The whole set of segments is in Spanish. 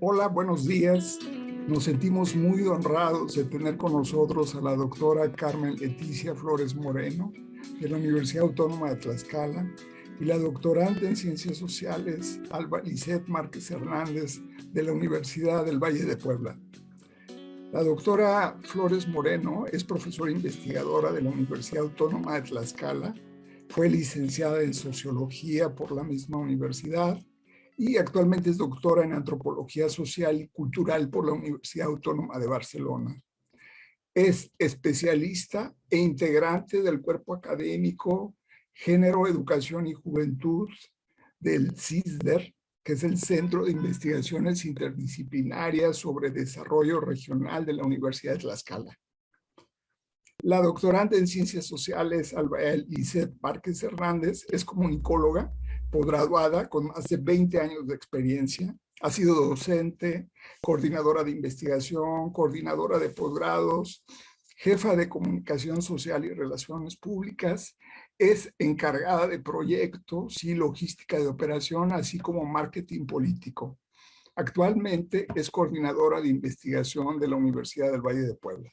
Hola, buenos días. Nos sentimos muy honrados de tener con nosotros a la doctora Carmen Leticia Flores Moreno, de la Universidad Autónoma de Tlaxcala, y la doctorante en Ciencias Sociales, Alba Lisset Márquez Hernández, de la Universidad del Valle de Puebla. La doctora Flores Moreno es profesora investigadora de la Universidad Autónoma de Tlaxcala, fue licenciada en Sociología por la misma universidad y actualmente es doctora en Antropología Social y Cultural por la Universidad Autónoma de Barcelona. Es especialista e integrante del cuerpo académico Género, Educación y Juventud del CISDER, que es el Centro de Investigaciones Interdisciplinarias sobre Desarrollo Regional de la Universidad de Tlaxcala. La doctorante en Ciencias Sociales, Alba Lisset Márquez Hernández, es comunicóloga, posgraduada con más de 20 años de experiencia. Ha sido docente, coordinadora de investigación, coordinadora de posgrados, jefa de comunicación social y relaciones públicas, es encargada de proyectos y logística de operación, así como marketing político. Actualmente es coordinadora de investigación de la Universidad del Valle de Puebla.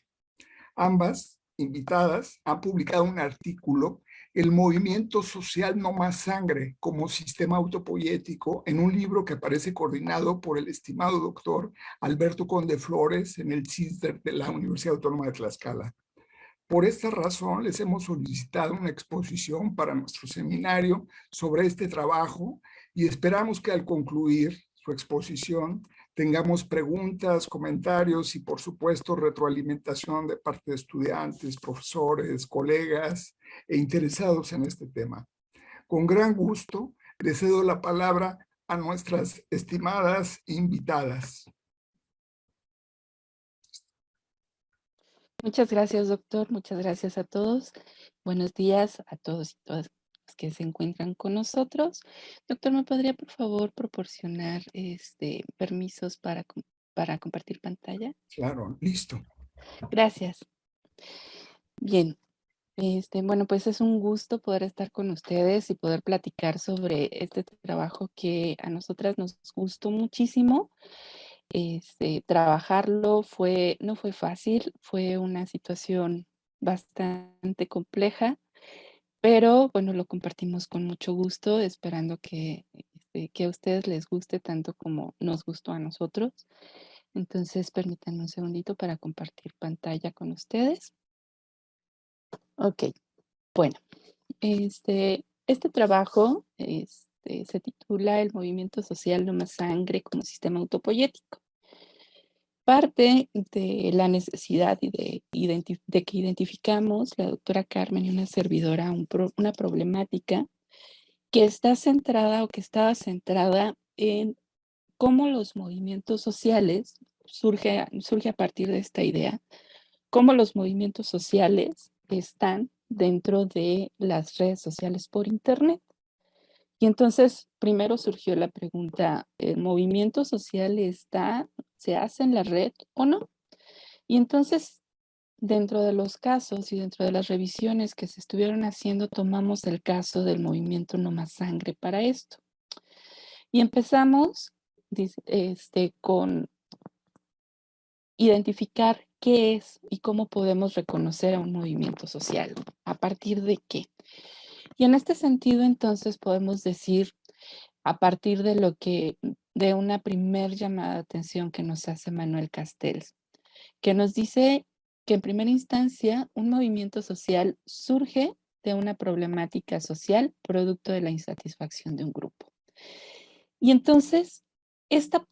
Ambas invitadas han publicado un artículo, El movimiento social no más sangre como sistema autopoético, en un libro que aparece coordinado por el estimado doctor Alberto Conde Flores en el CISDER de la Universidad Autónoma de Tlaxcala. Por esta razón, les hemos solicitado una exposición para nuestro seminario sobre este trabajo y esperamos que al concluir su exposición tengamos preguntas, comentarios y, por supuesto, retroalimentación de parte de estudiantes, profesores, colegas e interesados en este tema. Con gran gusto, le cedo la palabra a nuestras estimadas invitadas. Muchas gracias, doctor. Muchas gracias a todos. Buenos días a todos y todas los que se encuentran con nosotros. Doctor, ¿me podría, por favor, proporcionar permisos para compartir pantalla? Claro, listo. Gracias. Bien. Bueno, pues es un gusto poder estar con ustedes y poder platicar sobre este trabajo que a nosotras nos gustó muchísimo. Trabajarlo no fue fácil, fue una situación bastante compleja, pero bueno, lo compartimos con mucho gusto, esperando que a ustedes les guste tanto como nos gustó a nosotros. Entonces, permítanme un segundito para compartir pantalla con ustedes. Ok, bueno, este trabajo se titula El movimiento social no más sangre como sistema autopoético. Parte de la necesidad y de que identificamos la doctora Carmen y una servidora una problemática que está centrada o que estaba centrada en cómo los movimientos sociales, surge a partir de esta idea, cómo los movimientos sociales están dentro de las redes sociales por Internet. Y entonces, primero surgió la pregunta, ¿el movimiento social se hace en la red o no? Y entonces, dentro de los casos y dentro de las revisiones que se estuvieron haciendo, tomamos el caso del movimiento No Más Sangre para esto. Y empezamos con identificar qué es y cómo podemos reconocer a un movimiento social, a partir de qué. Y en este sentido, entonces, podemos decir, a partir de una primer llamada de atención que nos hace Manuel Castells, que nos dice que en primera instancia un movimiento social surge de una problemática social producto de la insatisfacción de un grupo. Y entonces, esta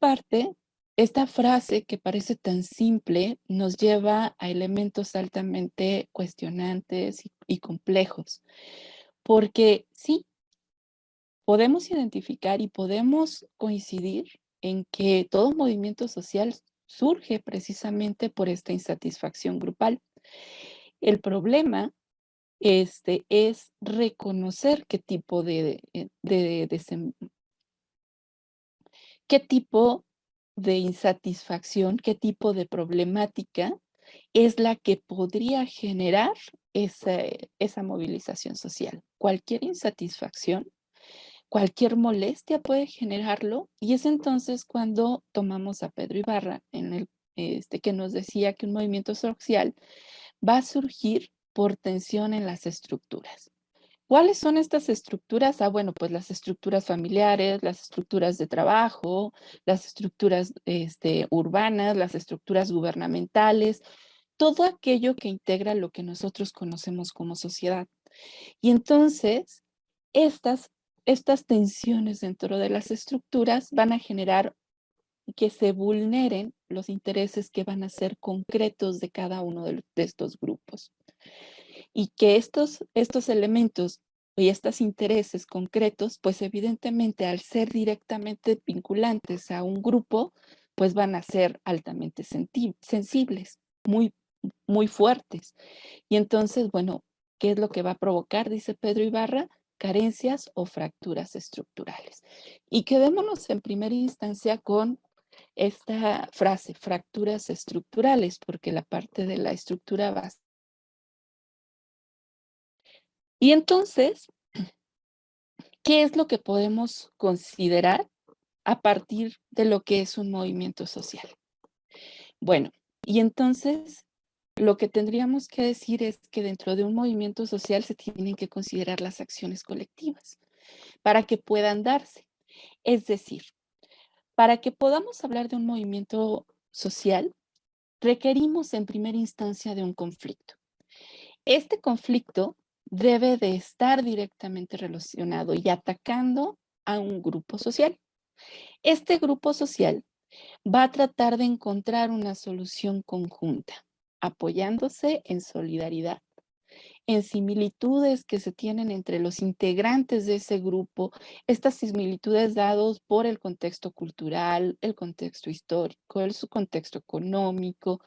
frase que parece tan simple nos lleva a elementos altamente cuestionantes y complejos, porque sí, podemos identificar y podemos coincidir en que todo movimiento social surge precisamente por esta insatisfacción grupal. El problema es reconocer qué tipo de insatisfacción, qué tipo de problemática es la que podría generar esa movilización social. Cualquier insatisfacción, cualquier molestia puede generarlo, y es entonces cuando tomamos a Pedro Ibarra, que nos decía que un movimiento social va a surgir por tensión en las estructuras. ¿Cuáles son estas estructuras? Bueno, pues las estructuras familiares, las estructuras de trabajo, las estructuras urbanas, las estructuras gubernamentales, todo aquello que integra lo que nosotros conocemos como sociedad. Y entonces, estas tensiones dentro de las estructuras van a generar que se vulneren los intereses que van a ser concretos de cada uno de estos grupos. Y que estos elementos y estos intereses concretos, pues evidentemente al ser directamente vinculantes a un grupo, pues van a ser altamente sensibles, muy fuertes. Y entonces, bueno, ¿qué es lo que va a provocar? Dice Pedro Ibarra, carencias o fracturas estructurales. Y quedémonos en primera instancia con esta frase, fracturas estructurales, porque la parte de la estructura va. Y entonces, ¿qué es lo que podemos considerar a partir de lo que es un movimiento social? Bueno, y entonces lo que tendríamos que decir es que dentro de un movimiento social se tienen que considerar las acciones colectivas para que puedan darse. Es decir, para que podamos hablar de un movimiento social, requerimos en primera instancia de un conflicto. Este conflicto debe de estar directamente relacionado y atacando a un grupo social. Este grupo social va a tratar de encontrar una solución conjunta, apoyándose en solidaridad, en similitudes que se tienen entre los integrantes de ese grupo, estas similitudes dadas por el contexto cultural, el contexto histórico, su contexto económico,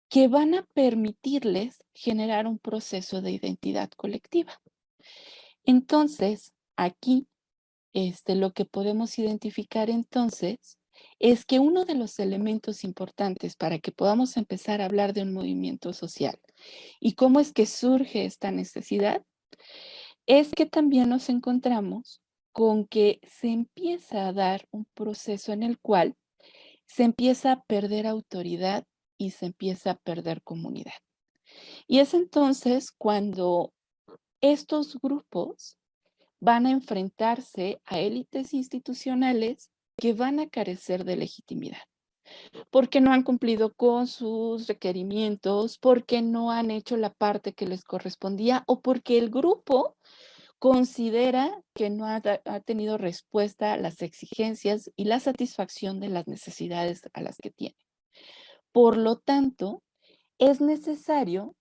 que van a permitirles generar un proceso de identidad colectiva. Entonces, aquí, lo que podemos identificar entonces es que uno de los elementos importantes para que podamos empezar a hablar de un movimiento social y cómo es que surge esta necesidad es que también nos encontramos con que se empieza a dar un proceso en el cual se empieza a perder autoridad y se empieza a perder comunidad. Y es entonces cuando estos grupos van a enfrentarse a élites institucionales que van a carecer de legitimidad, porque no han cumplido con sus requerimientos, porque no han hecho la parte que les correspondía o porque el grupo considera que no ha tenido respuesta a las exigencias y la satisfacción de las necesidades a las que tiene. Por lo tanto, es necesario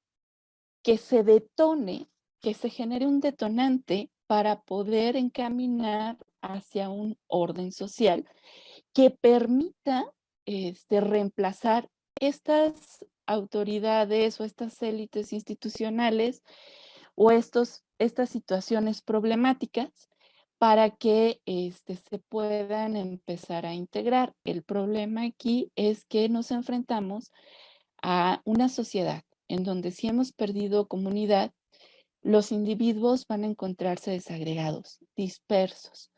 que se detone, que se genere un detonante para poder encaminar hacia un orden social que permita reemplazar estas autoridades o estas élites institucionales o estas situaciones problemáticas para que se puedan empezar a integrar. El problema aquí es que nos enfrentamos a una sociedad en donde si hemos perdido comunidad, los individuos van a encontrarse desagregados, dispersos,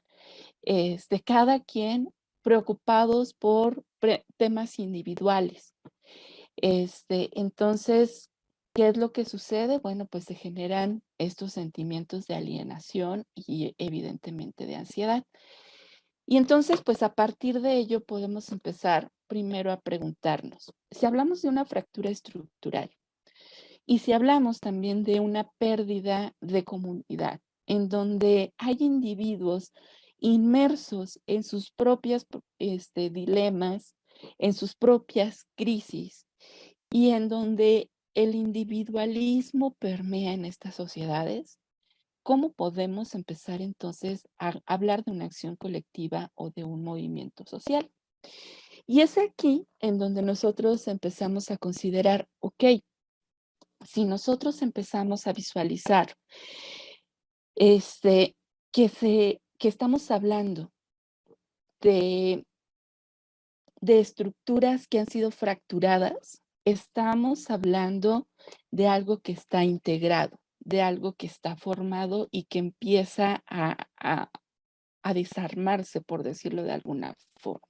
cada quien preocupados por temas individuales. Entonces, ¿qué es lo que sucede? Bueno, pues se generan estos sentimientos de alienación y evidentemente de ansiedad. Y entonces, pues a partir de ello podemos empezar primero a preguntarnos, si hablamos de una fractura estructural y si hablamos también de una pérdida de comunidad, en donde hay individuos inmersos en sus propios dilemas, en sus propias crisis, y en donde el individualismo permea en estas sociedades, ¿cómo podemos empezar entonces a hablar de una acción colectiva o de un movimiento social? Y es aquí en donde nosotros empezamos a considerar, ok, si nosotros empezamos a visualizar que estamos hablando de estructuras que han sido fracturadas, estamos hablando de algo que está integrado, de algo que está formado y que empieza a desarmarse, por decirlo de alguna forma.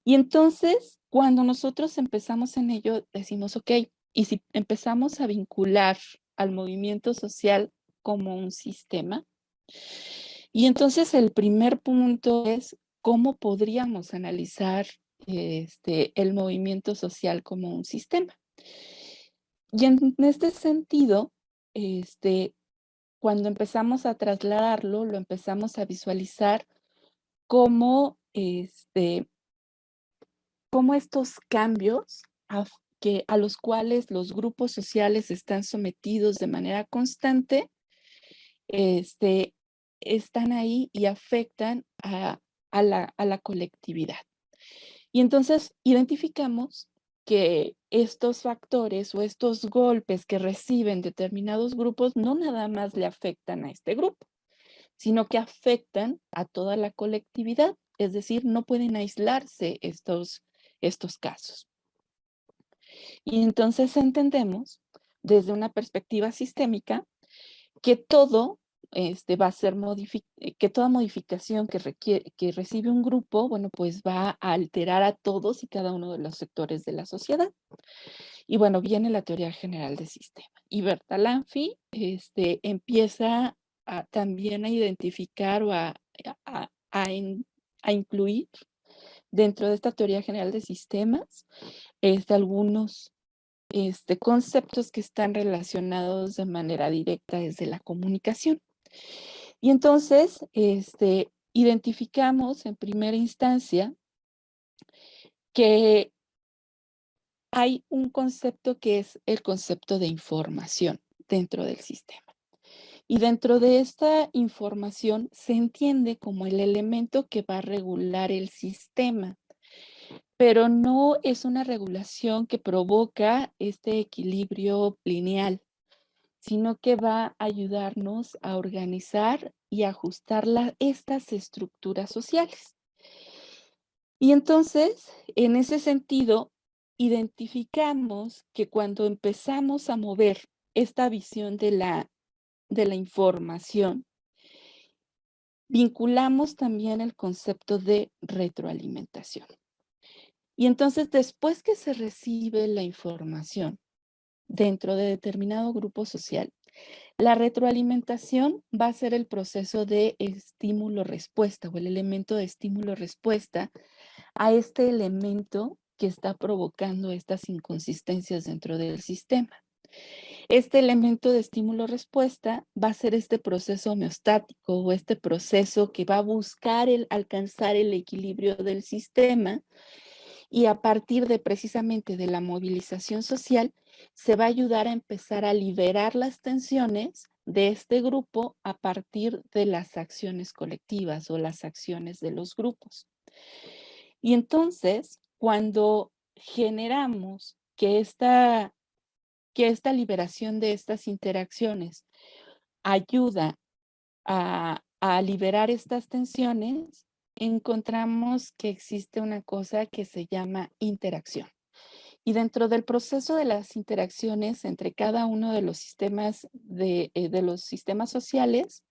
Y entonces, cuando nosotros empezamos en ello, decimos, ok, y si empezamos a vincular al movimiento social como un sistema, y entonces el primer punto es cómo podríamos analizar el movimiento social como un sistema. Y en este sentido, cuando empezamos a trasladarlo, lo empezamos a visualizar como, como estos cambios a los cuales los grupos sociales están sometidos de manera constante, este, están ahí y afectan a la colectividad. Y entonces identificamos que estos factores o estos golpes que reciben determinados grupos no nada más le afectan a este grupo, sino que afectan a toda la colectividad. Es decir, no pueden aislarse estos casos. Y entonces entendemos desde una perspectiva sistémica que todo va a ser que toda modificación que recibe un grupo, bueno, pues va a alterar a todos y cada uno de los sectores de la sociedad. Y bueno, viene la teoría general del sistema. Y Bertalanffy empieza también a identificar o a incluir dentro de esta teoría general de sistemas algunos conceptos que están relacionados de manera directa desde la comunicación. Y entonces, identificamos en primera instancia que hay un concepto que es el concepto de información dentro del sistema. Y dentro de esta información se entiende como el elemento que va a regular el sistema, pero no es una regulación que provoca este equilibrio lineal, sino que va a ayudarnos a organizar y ajustar estas estructuras sociales. Y entonces, en ese sentido, identificamos que cuando empezamos a mover esta visión de la información, vinculamos también el concepto de retroalimentación. Y entonces, después que se recibe la información dentro de determinado grupo social, la retroalimentación va a ser el proceso de estímulo-respuesta o el elemento de estímulo-respuesta a este elemento que está provocando estas inconsistencias dentro del sistema. Este elemento de estímulo-respuesta va a ser este proceso homeostático o este proceso que va a buscar alcanzar el equilibrio del sistema, y a partir de precisamente de la movilización social se va a ayudar a empezar a liberar las tensiones de este grupo a partir de las acciones colectivas o las acciones de los grupos. Y entonces, cuando generamos que esta liberación de estas interacciones ayuda a liberar estas tensiones, encontramos que existe una cosa que se llama interacción. Y dentro del proceso de las interacciones entre cada uno de los sistemas de los sistemas sociales,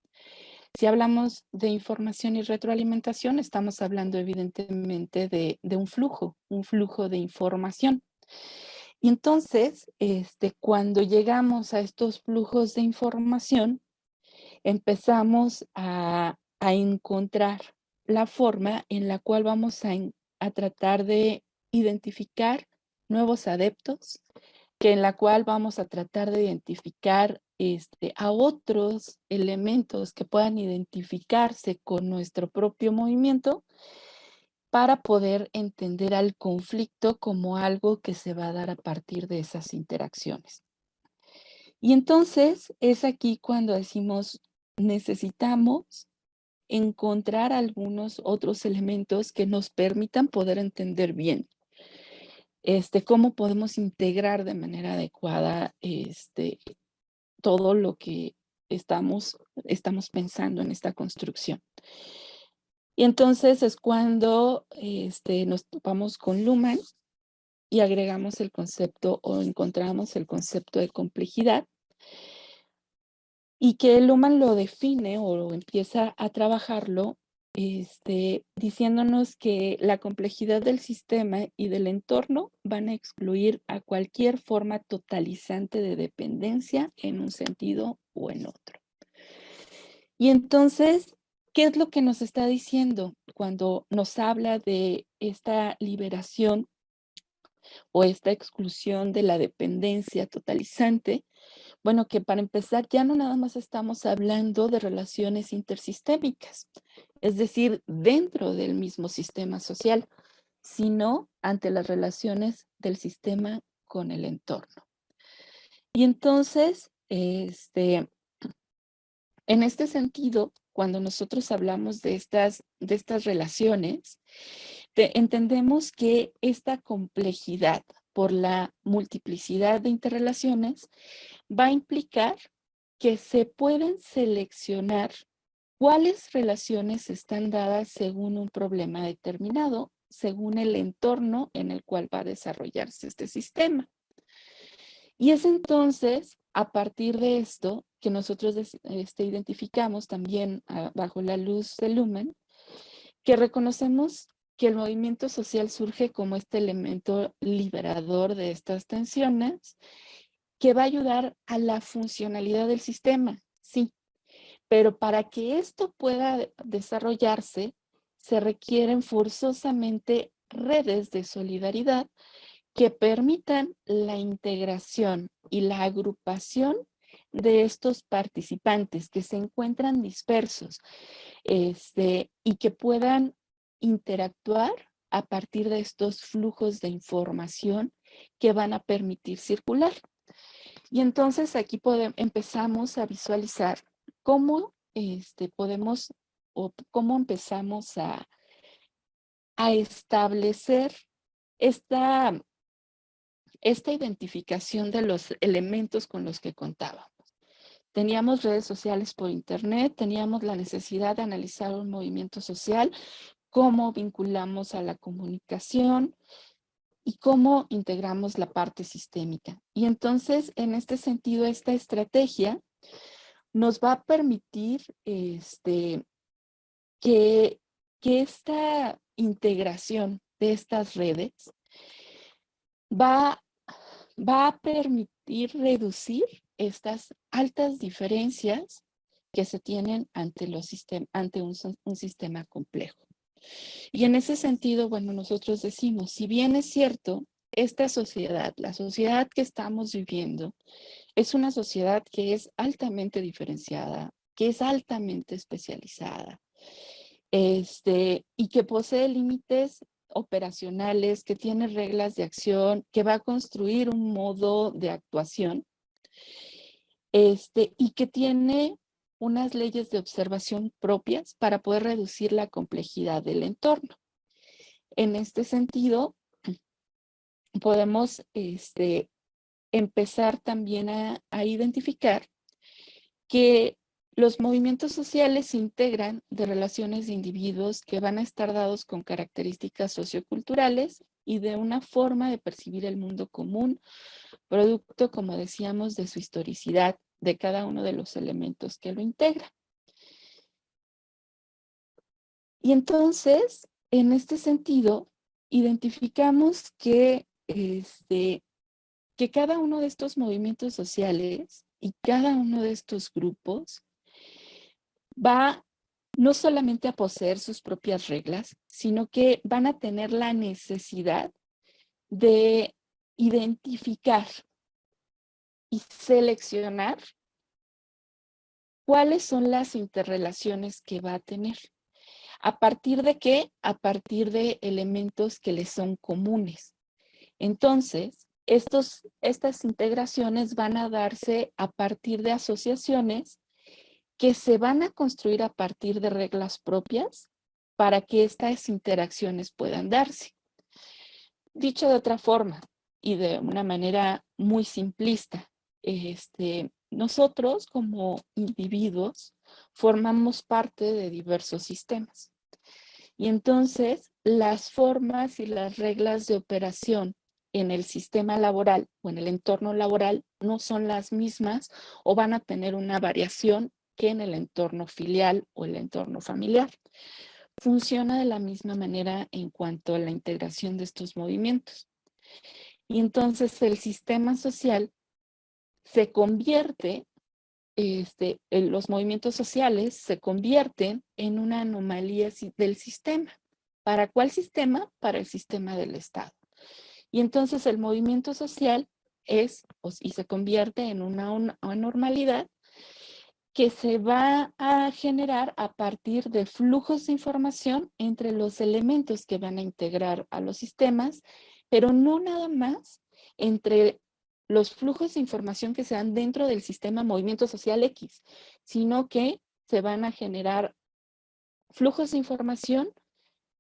si hablamos de información y retroalimentación, estamos hablando evidentemente de un flujo de información. Y entonces, cuando llegamos a estos flujos de información, empezamos a encontrar la forma en la cual vamos a tratar de identificar nuevos adeptos, en la cual vamos a tratar de identificar a otros elementos que puedan identificarse con nuestro propio movimiento para poder entender al conflicto como algo que se va a dar a partir de esas interacciones. Y entonces es aquí cuando decimos, necesitamos encontrar algunos otros elementos que nos permitan poder entender bien cómo podemos integrar de manera adecuada todo lo que estamos pensando en esta construcción. Y entonces es cuando nos topamos con Luhmann y agregamos el concepto o encontramos el concepto de complejidad, y que Luhmann lo define o lo empieza a trabajarlo diciéndonos que la complejidad del sistema y del entorno van a excluir a cualquier forma totalizante de dependencia en un sentido o en otro. Y entonces, ¿qué es lo que nos está diciendo cuando nos habla de esta liberación o esta exclusión de la dependencia totalizante? Bueno, que para empezar ya no nada más estamos hablando de relaciones intersistémicas, es decir, dentro del mismo sistema social, sino ante las relaciones del sistema con el entorno. Y entonces, en este sentido, cuando nosotros hablamos de estas relaciones, entendemos que esta complejidad por la multiplicidad de interrelaciones va a implicar que se pueden seleccionar cuáles relaciones están dadas según un problema determinado, según el entorno en el cual va a desarrollarse este sistema. Y es entonces, a partir de esto, que nosotros identificamos también bajo la luz de Luhmann, que reconocemos que el movimiento social surge como este elemento liberador de estas tensiones, que va a ayudar a la funcionalidad del sistema, sí, pero para que esto pueda desarrollarse, se requieren forzosamente redes de solidaridad que permitan la integración y la agrupación de estos participantes que se encuentran dispersos y que puedan interactuar a partir de estos flujos de información que van a permitir circular. Y entonces aquí empezamos a visualizar cómo podemos o cómo empezamos a establecer esta identificación de los elementos con los que contábamos. Teníamos redes sociales por internet, teníamos la necesidad de analizar un movimiento social, cómo vinculamos a la comunicación y cómo integramos la parte sistémica. Y entonces, en este sentido, esta estrategia nos va a permitir que esta integración de estas redes va a permitir reducir estas altas diferencias que se tienen ante un sistema complejo. Y en ese sentido, bueno, nosotros decimos, si bien es cierto, esta sociedad, la sociedad que estamos viviendo, es una sociedad que es altamente diferenciada, que es altamente especializada, y que posee límites operacionales, que tiene reglas de acción, que va a construir un modo de actuación, y que tiene unas leyes de observación propias para poder reducir la complejidad del entorno. En este sentido, podemos empezar también a identificar que los movimientos sociales se integran de relaciones de individuos que van a estar dados con características socioculturales y de una forma de percibir el mundo común, producto, como decíamos, de su historicidad, de cada uno de los elementos que lo integran. Y entonces, en este sentido, identificamos que cada uno de estos movimientos sociales y cada uno de estos grupos va no solamente a poseer sus propias reglas, sino que van a tener la necesidad de identificar y seleccionar cuáles son las interrelaciones que va a tener. ¿A partir de qué? A partir de elementos que les son comunes. Entonces, estas integraciones van a darse a partir de asociaciones que se van a construir a partir de reglas propias para que estas interacciones puedan darse. Dicho de otra forma y de una manera muy simplista, nosotros como individuos formamos parte de diversos sistemas. Y entonces las formas y las reglas de operación en el sistema laboral o en el entorno laboral no son las mismas o van a tener una variación que en el entorno filial o el entorno familiar. Funciona de la misma manera en cuanto a la integración de estos movimientos. Y entonces el sistema social se convierte, en los movimientos sociales se convierten en una anomalía del sistema. ¿Para cuál sistema? Para el sistema del Estado. Y entonces el movimiento social y se convierte en una anormalidad que se va a generar a partir de flujos de información entre los elementos que van a integrar a los sistemas, pero no nada más entre los flujos de información que se dan dentro del sistema movimiento social X, sino que se van a generar flujos de información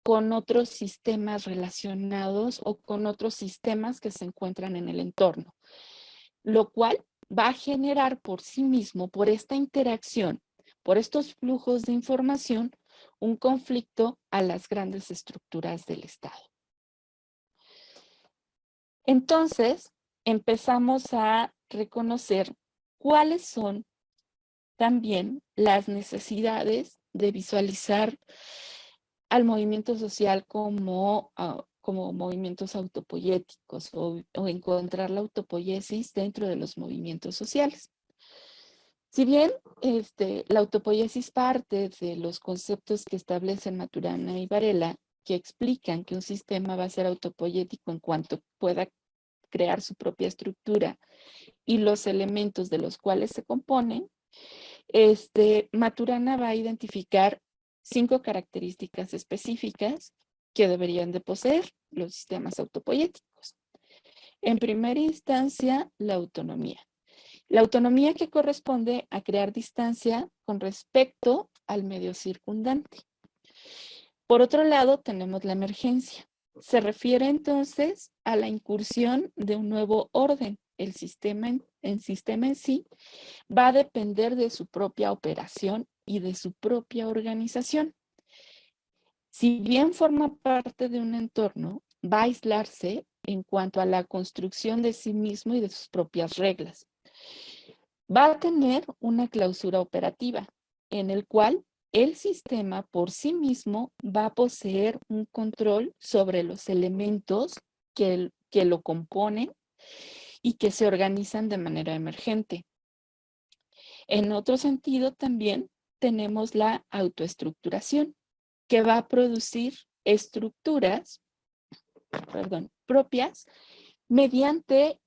con otros sistemas relacionados o con otros sistemas que se encuentran en el entorno, lo cual va a generar por sí mismo, por esta interacción, por estos flujos de información, un conflicto a las grandes estructuras del Estado. Entonces, empezamos a reconocer cuáles son también las necesidades de visualizar al movimiento social como movimientos autopoyéticos o encontrar la autopoiesis dentro de los movimientos sociales. Si bien la autopoiesis parte de los conceptos que establecen Maturana y Varela, que explican que un sistema va a ser autopoyético en cuanto pueda crear su propia estructura y los elementos de los cuales se componen, Maturana va a identificar 5 características específicas que deberían de poseer los sistemas autopoyéticos. En primera instancia, la autonomía. La autonomía que corresponde a crear distancia con respecto al medio circundante. Por otro lado, tenemos la emergencia. Se refiere entonces a la incursión de un nuevo orden. El sistema en sí va a depender de su propia operación y de su propia organización. Si bien forma parte de un entorno, va a aislarse en cuanto a la construcción de sí mismo y de sus propias reglas. Va a tener una clausura operativa en el cual el sistema por sí mismo va a poseer un control sobre los elementos que lo componen y que se organizan de manera emergente. En otro sentido, también tenemos la autoestructuración, que va a producir estructuras, propias mediante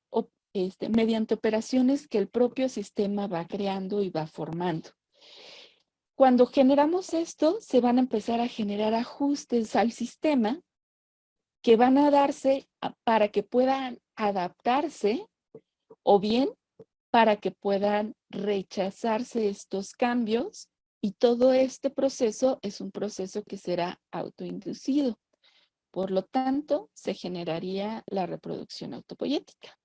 operaciones que el propio sistema va creando y va formando. Cuando generamos esto, se van a empezar a generar ajustes al sistema que van a darse para que puedan adaptarse o bien para que puedan rechazarse estos cambios, y todo este proceso es un proceso que será autoinducido. Por lo tanto, se generaría la reproducción autopoyética,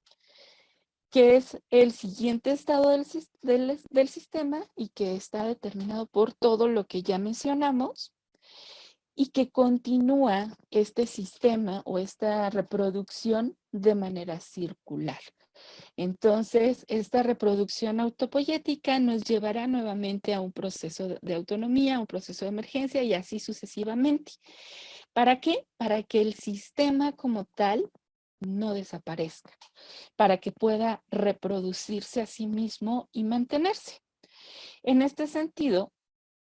que es el siguiente estado del sistema y que está determinado por todo lo que ya mencionamos y que continúa este sistema o esta reproducción de manera circular. Entonces, esta reproducción autopoyética nos llevará nuevamente a un proceso de autonomía, un proceso de emergencia y así sucesivamente. ¿Para qué? Para que el sistema como tal no desaparezca, para que pueda reproducirse a sí mismo y mantenerse. En este sentido,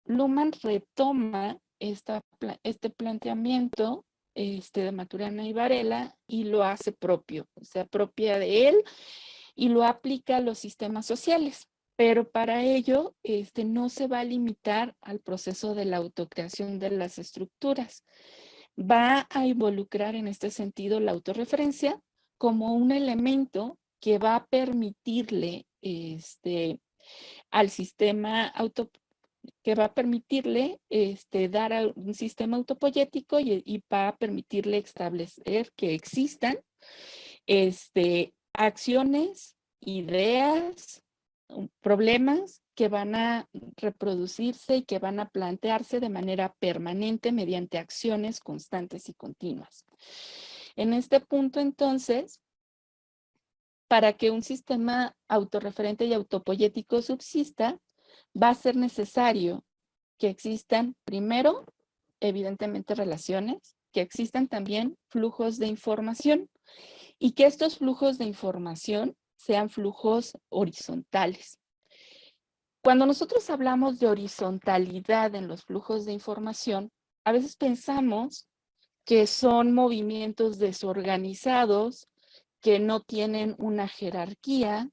Luhmann retoma este planteamiento de Maturana y Varela y lo hace propio, se apropia de él y lo aplica a los sistemas sociales. Pero para ello no se va a limitar al proceso de la autocreación de las estructuras. Va a involucrar en este sentido la autorreferencia como un elemento que va a permitirle al sistema que va a permitirle dar a un sistema autopoyético y va a permitirle establecer que existan acciones, ideas, problemas que van a reproducirse y que van a plantearse de manera permanente mediante acciones constantes y continuas. En este punto, entonces, para que un sistema autorreferente y autopoyético subsista, va a ser necesario que existan, primero, evidentemente relaciones, que existan también flujos de información y que estos flujos de información sean flujos horizontales. Cuando nosotros hablamos de horizontalidad en los flujos de información, a veces pensamos que son movimientos desorganizados, que no tienen una jerarquía,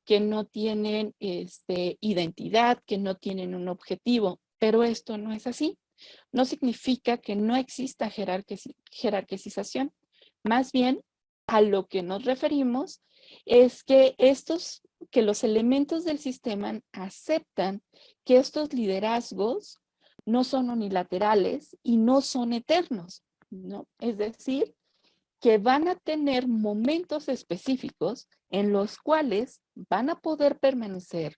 que no tienen identidad, que no tienen un objetivo, pero esto no es así. No significa que no exista jerarquización. Más bien, a lo que nos referimos es que los elementos del sistema aceptan que estos liderazgos no son unilaterales y no son eternos, ¿no? Es decir, que van a tener momentos específicos en los cuales van a poder permanecer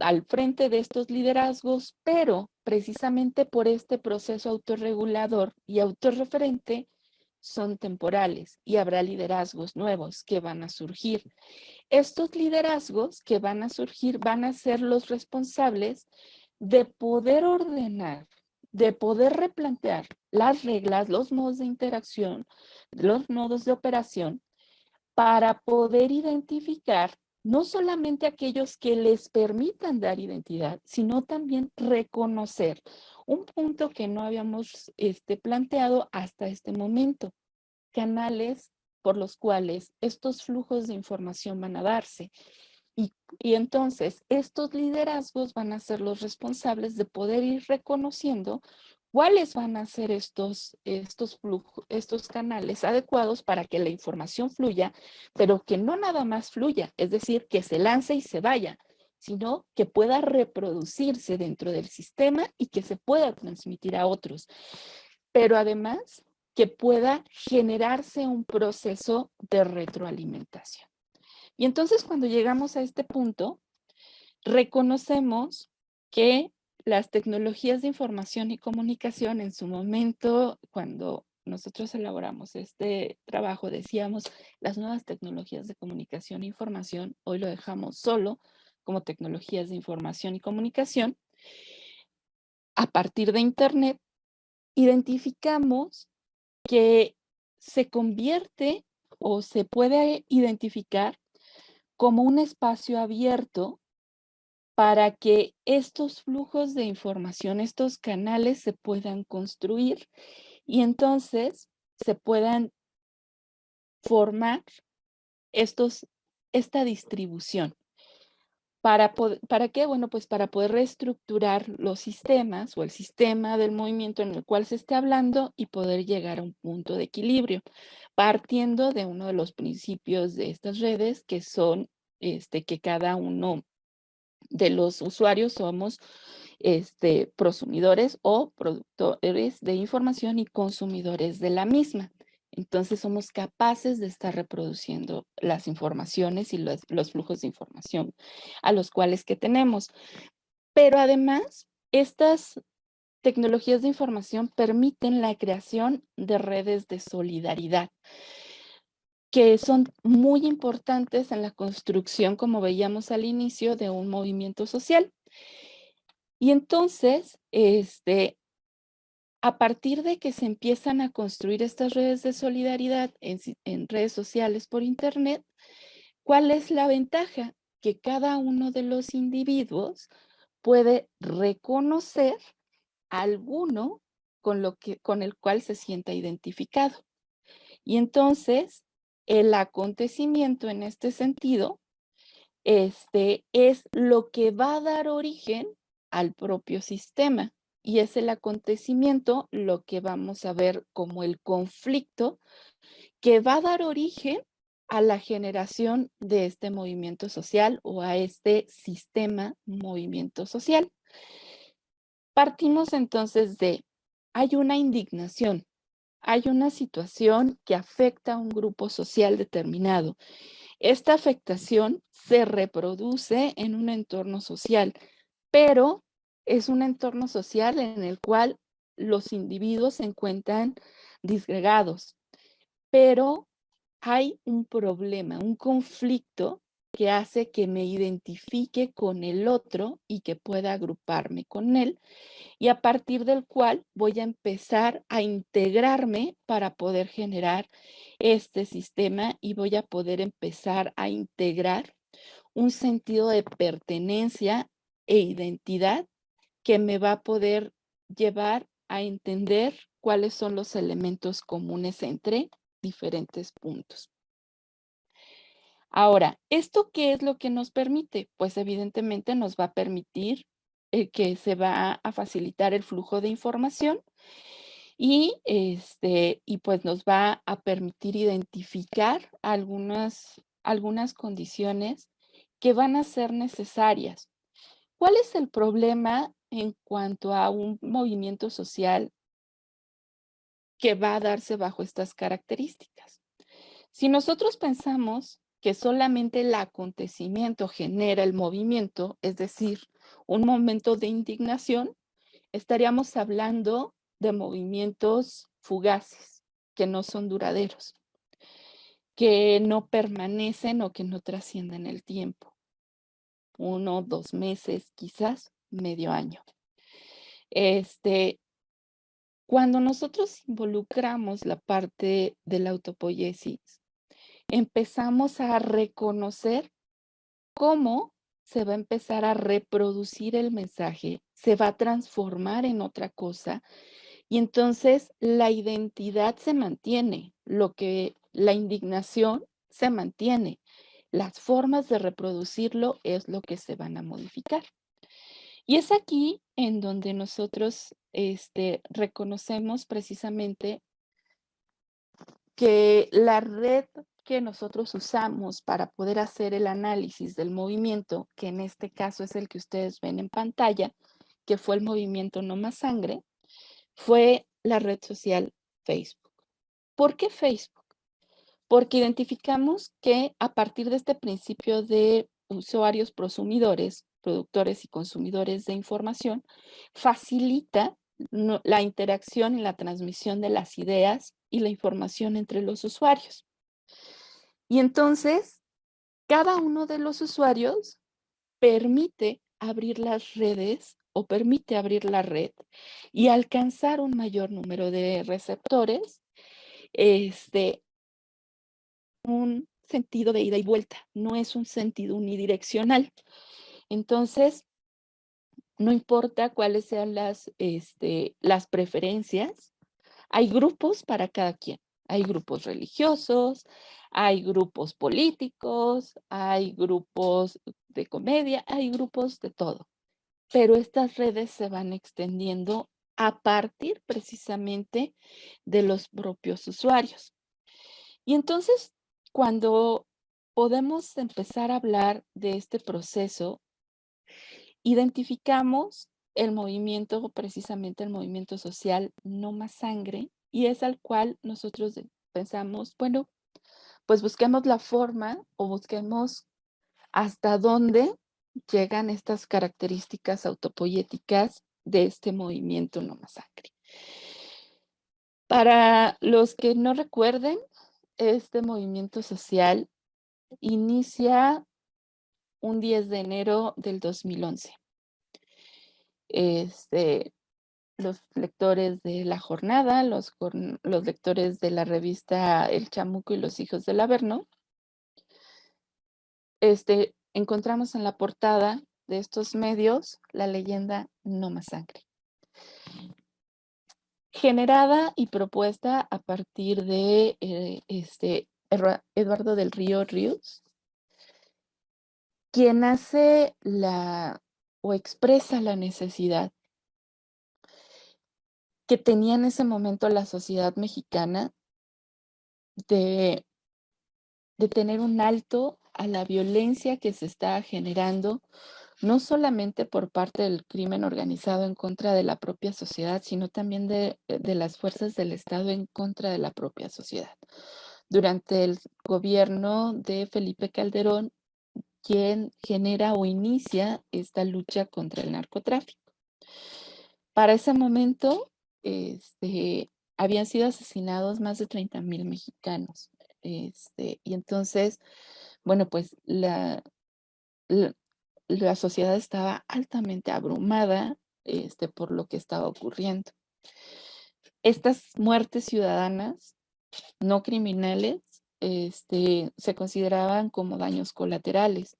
al frente de estos liderazgos, pero precisamente por este proceso autorregulador y autorreferente son temporales y habrá liderazgos nuevos que van a surgir. Estos liderazgos que van a surgir van a ser los responsables de poder ordenar, de poder replantear las reglas, los modos de interacción, los modos de operación, para poder identificar no solamente aquellos que les permitan dar identidad, sino también reconocer un punto que no habíamos planteado hasta este momento, canales por los cuales estos flujos de información van a darse. Y entonces estos liderazgos van a ser los responsables de poder ir reconociendo cuáles van a ser estos canales adecuados para que la información fluya, pero que no nada más fluya, es decir, que se lance y se vaya, sino que pueda reproducirse dentro del sistema y que se pueda transmitir a otros. Pero además, que pueda generarse un proceso de retroalimentación. Y entonces cuando llegamos a este punto, reconocemos que las tecnologías de información y comunicación en su momento, cuando nosotros elaboramos este trabajo, decíamos las nuevas tecnologías de comunicación e información, hoy lo dejamos solo como tecnologías de información y comunicación. A partir de Internet, identificamos que se convierte o se puede identificar como un espacio abierto para que estos flujos de información, estos canales se puedan construir y entonces se puedan formar esta distribución. ¿Para qué? Bueno, pues para poder reestructurar los sistemas o el sistema del movimiento en el cual se esté hablando y poder llegar a un punto de equilibrio, partiendo de uno de los principios de estas redes, que son que cada uno de los usuarios somos prosumidores o productores de información y consumidores de la misma. Entonces somos capaces de estar reproduciendo las informaciones y los flujos de información a los cuales que tenemos. Pero además, estas tecnologías de información permiten la creación de redes de solidaridad, que son muy importantes en la construcción, como veíamos al inicio, de un movimiento social. Y entonces, a partir de que se empiezan a construir estas redes de solidaridad en redes sociales por Internet, ¿cuál es la ventaja? Que cada uno de los individuos puede reconocer a alguno con el cual se sienta identificado. Y entonces, el acontecimiento en este sentido, es lo que va a dar origen al propio sistema. Y es el acontecimiento lo que vamos a ver como el conflicto que va a dar origen a la generación de este movimiento social o a este sistema movimiento social. Partimos entonces hay una indignación, hay una situación que afecta a un grupo social determinado. Esta afectación se reproduce en un entorno social, pero es un entorno social en el cual los individuos se encuentran disgregados, pero hay un problema, un conflicto que hace que me identifique con el otro y que pueda agruparme con él, y a partir del cual voy a empezar a integrarme para poder generar este sistema y voy a poder empezar a integrar un sentido de pertenencia e identidad que me va a poder llevar a entender cuáles son los elementos comunes entre diferentes puntos. Ahora, ¿esto qué es lo que nos permite? Pues evidentemente nos va a permitir que se va a facilitar el flujo de información y pues nos va a permitir identificar algunas condiciones que van a ser necesarias. ¿Cuál es el problema en cuanto a un movimiento social que va a darse bajo estas características? Si nosotros pensamos que solamente el acontecimiento genera el movimiento, es decir, un momento de indignación, estaríamos hablando de movimientos fugaces, que no son duraderos, que no permanecen o que no trascienden el tiempo, 1, 2 meses, quizás medio año. Este, Cuando nosotros involucramos la parte de la autopoiesis, empezamos a reconocer cómo se va a empezar a reproducir el mensaje, se va a transformar en otra cosa y entonces la identidad se mantiene, lo que la indignación se mantiene. Las formas de reproducirlo es lo que se van a modificar. Y es aquí en donde nosotros reconocemos precisamente que la red que nosotros usamos para poder hacer el análisis del movimiento, que en este caso es el que ustedes ven en pantalla, que fue el movimiento No Más Sangre, fue la red social Facebook. ¿Por qué Facebook? Porque identificamos que a partir de este principio de usuarios prosumidores, productores y consumidores de información, facilita la interacción y la transmisión de las ideas y la información entre los usuarios. Y entonces, cada uno de los usuarios permite abrir las redes o permite abrir la red y alcanzar un mayor número de receptores, un sentido de ida y vuelta, no es un sentido unidireccional. Entonces, no importa cuáles sean las preferencias, hay grupos para cada quien. Hay grupos religiosos, hay grupos políticos, hay grupos de comedia, hay grupos de todo. Pero estas redes se van extendiendo a partir precisamente de los propios usuarios. Y entonces, cuando podemos empezar a hablar de este proceso, identificamos el movimiento, precisamente el movimiento social No Más Sangre, y es al cual nosotros pensamos, bueno, pues busquemos la forma o busquemos hasta dónde llegan estas características autopoyéticas de este movimiento No Más Sangre. Para los que no recuerden, este movimiento social inicia un 10 de enero del 2011. Este, los lectores de La Jornada, los lectores de la revista El Chamuco y los Hijos del Averno, encontramos en la portada de estos medios la leyenda No Más Sangre, generada y propuesta a partir de Eduardo del Río Ríos, quien hace o expresa la necesidad que tenía en ese momento la sociedad mexicana de tener un alto a la violencia que se está generando, no solamente por parte del crimen organizado en contra de la propia sociedad, sino también de las fuerzas del Estado en contra de la propia sociedad. Durante el gobierno de Felipe Calderón, quien genera o inicia esta lucha contra el narcotráfico. Para ese momento, habían sido asesinados más de 30,000 mexicanos. Y entonces, bueno, pues la la sociedad estaba altamente abrumada, por lo que estaba ocurriendo. Estas muertes ciudadanas no criminales, se consideraban como daños colaterales.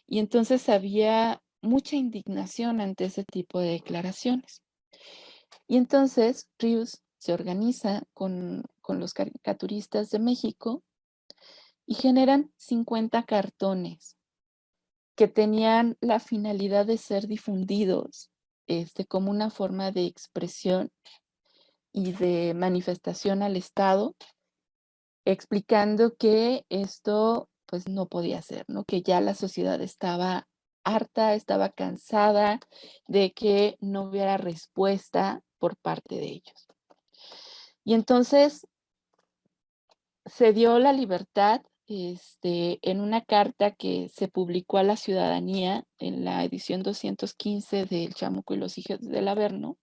Y entonces había mucha indignación ante ese tipo de declaraciones. Y entonces Rius se organiza con los caricaturistas de México y generan 50 cartones que tenían la finalidad de ser difundidos, como una forma de expresión y de manifestación al Estado, explicando que esto, pues, no podía ser, ¿no? Que ya la sociedad estaba harta, estaba cansada de que no hubiera respuesta por parte de ellos. Y entonces se dio la libertad, en una carta que se publicó a la ciudadanía en la edición 215 del Chamuco y los hijos del Averno,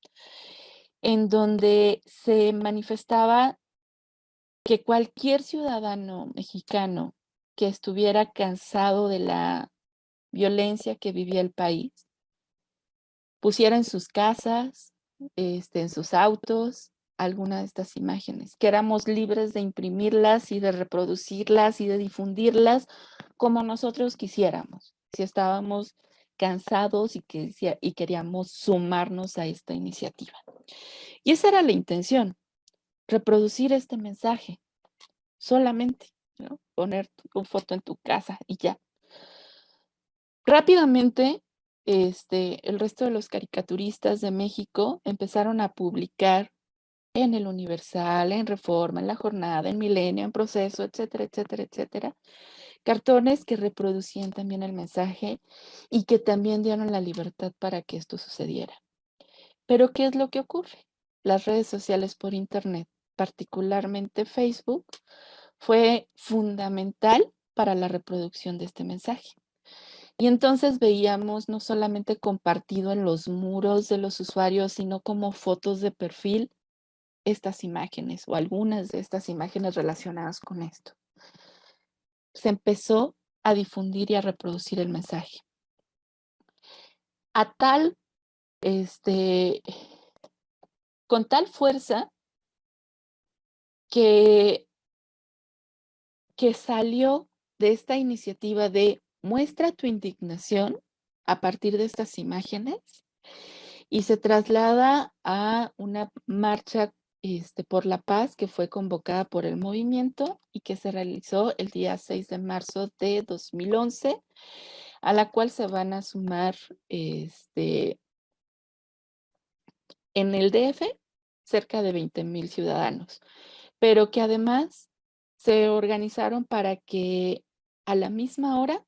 en donde se manifestaba que cualquier ciudadano mexicano que estuviera cansado de la violencia que vivía el país, pusiera en sus casas, en sus autos, alguna de estas imágenes, que éramos libres de imprimirlas y de reproducirlas y de difundirlas como nosotros quisiéramos, si estábamos cansados y queríamos sumarnos a esta iniciativa. Y esa era la intención, reproducir este mensaje solamente, ¿no? Poner tu foto en tu casa y ya. Rápidamente, el resto de los caricaturistas de México empezaron a publicar en El Universal, en Reforma, en La Jornada, en Milenio, en Proceso, etcétera, etcétera, etcétera, cartones que reproducían también el mensaje y que también dieron la libertad para que esto sucediera. Pero, ¿qué es lo que ocurre? Las redes sociales por Internet, particularmente Facebook, fue fundamental para la reproducción de este mensaje. Y entonces veíamos no solamente compartido en los muros de los usuarios, sino como fotos de perfil estas imágenes o algunas de estas imágenes relacionadas con esto. Se empezó a difundir y a reproducir el mensaje. A tal, con tal fuerza que salió de esta iniciativa de muestra tu indignación a partir de estas imágenes y se traslada a una marcha por la paz que fue convocada por el movimiento y que se realizó el día 6 de marzo de 2011, a la cual se van a sumar en el DF cerca de 20,000 ciudadanos, pero que además se organizaron para que a la misma hora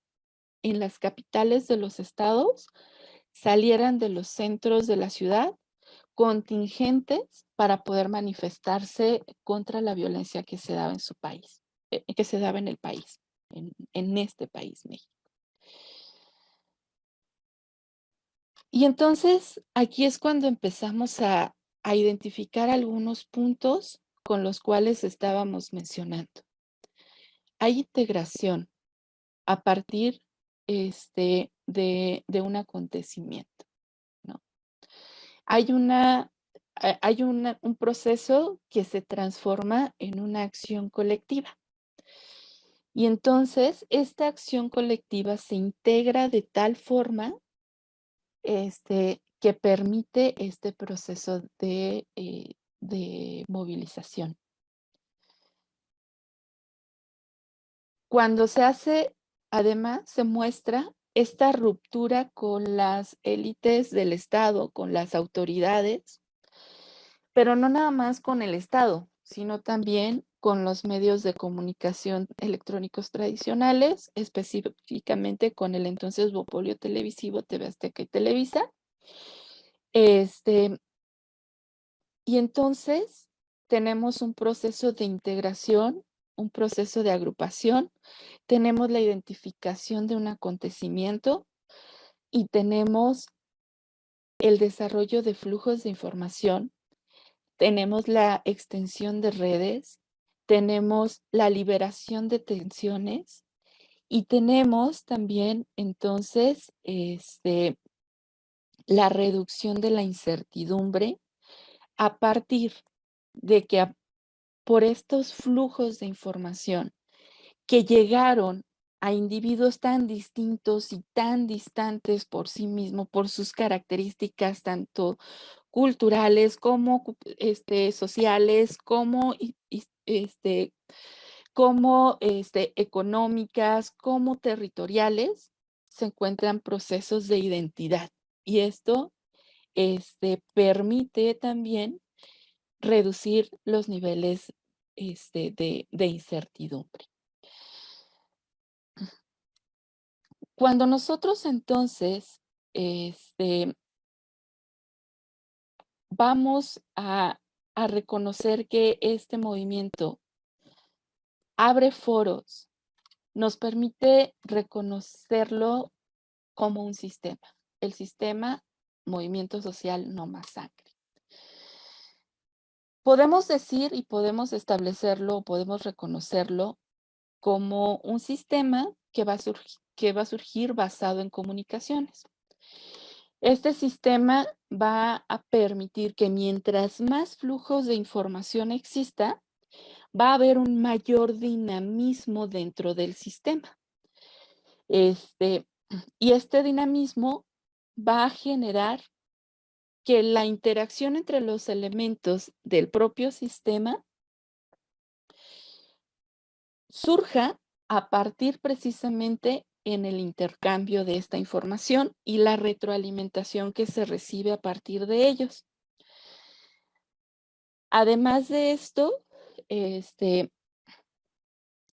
en las capitales de los estados salieran de los centros de la ciudad contingentes para poder manifestarse contra la violencia que se daba en su país, que se daba en el país, en este país, México. Y entonces aquí es cuando empezamos a identificar algunos puntos con los cuales estábamos mencionando. Hay integración a partir de un acontecimiento, ¿no? Hay un proceso que se transforma en una acción colectiva. Y entonces esta acción colectiva se integra de tal forma que permite este proceso de movilización. Cuando se hace, además, se muestra esta ruptura con las élites del Estado, con las autoridades, pero no nada más con el Estado, sino también con los medios de comunicación electrónicos tradicionales, específicamente con el entonces duopolio televisivo TV Azteca y Televisa. Y entonces tenemos un proceso de integración, un proceso de agrupación, tenemos la identificación de un acontecimiento y tenemos el desarrollo de flujos de información, tenemos la extensión de redes, tenemos la liberación de tensiones y tenemos también entonces la reducción de la incertidumbre a partir de que por estos flujos de información que llegaron a individuos tan distintos y tan distantes por sí mismos, por sus características tanto culturales como sociales, como, económicas, como territoriales, se encuentran procesos de identidad. Y esto permite también reducir los niveles de incertidumbre. Cuando nosotros entonces vamos a reconocer que este movimiento abre foros, nos permite reconocerlo como un sistema, el sistema Movimiento Social No Más Sangre. Podemos decir y podemos establecerlo, podemos reconocerlo como un sistema que va a surgir basado en comunicaciones. Este sistema va a permitir que mientras más flujos de información exista, va a haber un mayor dinamismo dentro del sistema. Y este dinamismo va a generar que la interacción entre los elementos del propio sistema surja a partir precisamente en el intercambio de esta información y la retroalimentación que se recibe a partir de ellos. Además de esto,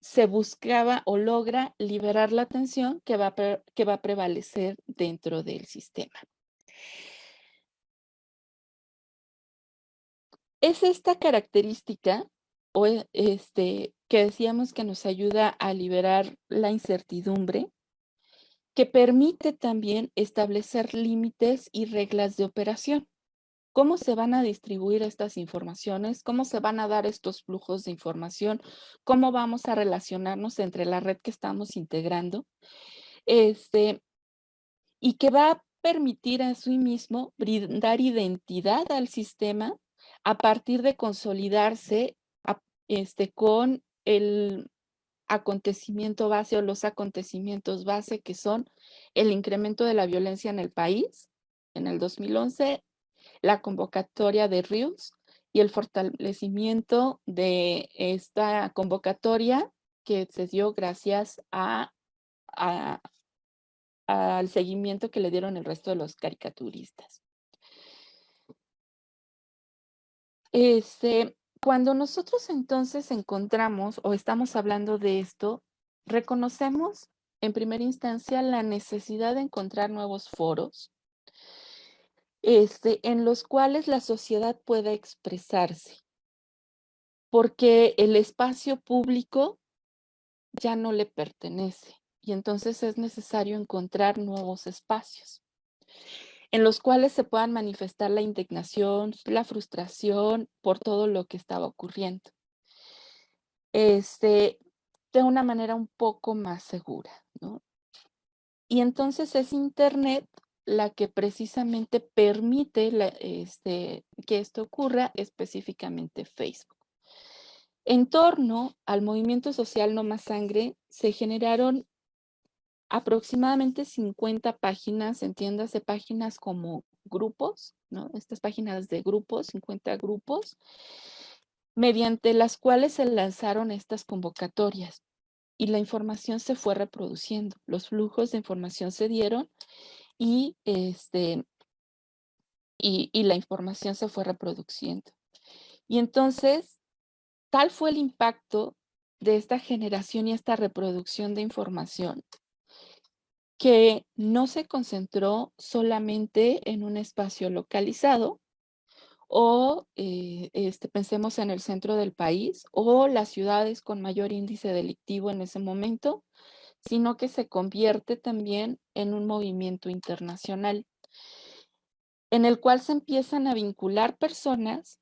se buscaba o logra liberar la tensión que va a prevalecer dentro del sistema. Es esta característica que decíamos que nos ayuda a liberar la incertidumbre, que permite también establecer límites y reglas de operación. ¿Cómo se van a distribuir estas informaciones? ¿Cómo se van a dar estos flujos de información? ¿Cómo vamos a relacionarnos entre la red que estamos integrando? Y que va a permitir a sí mismo brindar identidad al sistema a partir de consolidarse con el acontecimiento base o los acontecimientos base que son el incremento de la violencia en el país en el 2011, la convocatoria de Rius y el fortalecimiento de esta convocatoria que se dio gracias al seguimiento que le dieron el resto de los caricaturistas. Cuando nosotros entonces encontramos o estamos hablando de esto, reconocemos en primera instancia la necesidad de encontrar nuevos foros en los cuales la sociedad pueda expresarse, porque el espacio público ya no le pertenece y entonces es necesario encontrar nuevos espacios en los cuales se puedan manifestar la indignación, la frustración por todo lo que estaba ocurriendo. De una manera un poco más segura, ¿no? Y entonces es Internet la que precisamente permite que esto ocurra, específicamente Facebook. En torno al movimiento social No Más Sangre, se generaron aproximadamente 50 páginas, entiéndase páginas como grupos, ¿no? Estas páginas de grupos, 50 grupos, mediante las cuales se lanzaron estas convocatorias y la información se fue reproduciendo. Los flujos de información se dieron y, y la información se fue reproduciendo. Y entonces, tal fue el impacto de esta generación y esta reproducción de información que no se concentró solamente en un espacio localizado o pensemos en el centro del país o las ciudades con mayor índice delictivo en ese momento, sino que se convierte también en un movimiento internacional en el cual se empiezan a vincular personas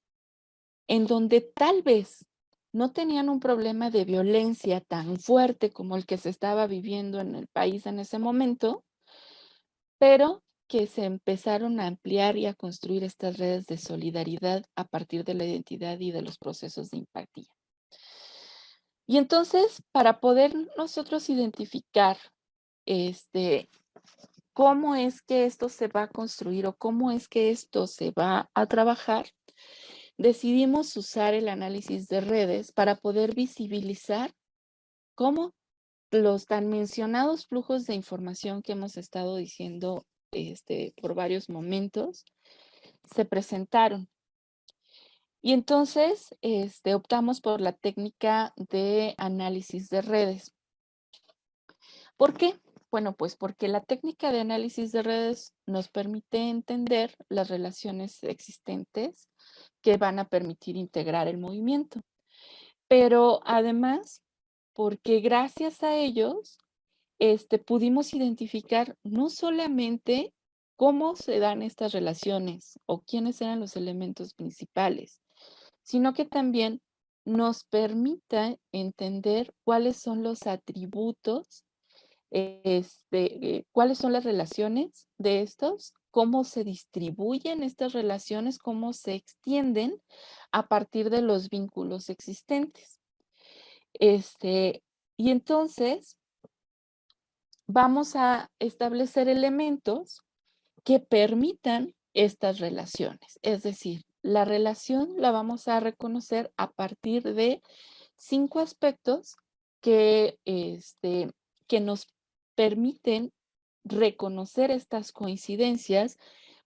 en donde tal vez no tenían un problema de violencia tan fuerte como el que se estaba viviendo en el país en ese momento, pero que se empezaron a ampliar y a construir estas redes de solidaridad a partir de la identidad y de los procesos de empatía. Y entonces, para poder nosotros identificar, este, cómo es que esto se va a construir o cómo es que esto se va a trabajar, decidimos usar el análisis de redes para poder visibilizar cómo los tan mencionados flujos de información que hemos estado diciendo por varios momentos se presentaron. Y entonces optamos por la técnica de análisis de redes. ¿Por qué? Bueno, pues porque la técnica de análisis de redes nos permite entender las relaciones existentes que van a permitir integrar el movimiento. Pero además, porque gracias a ellos, pudimos identificar no solamente cómo se dan estas relaciones o quiénes eran los elementos principales, sino que también nos permita entender cuáles son los atributos, cuáles son las relaciones de estos, cómo se distribuyen estas relaciones, cómo se extienden a partir de los vínculos existentes. Y entonces vamos a establecer elementos que permitan estas relaciones. Es decir, la relación la vamos a reconocer a partir de 5 aspectos que, que nos permiten reconocer estas coincidencias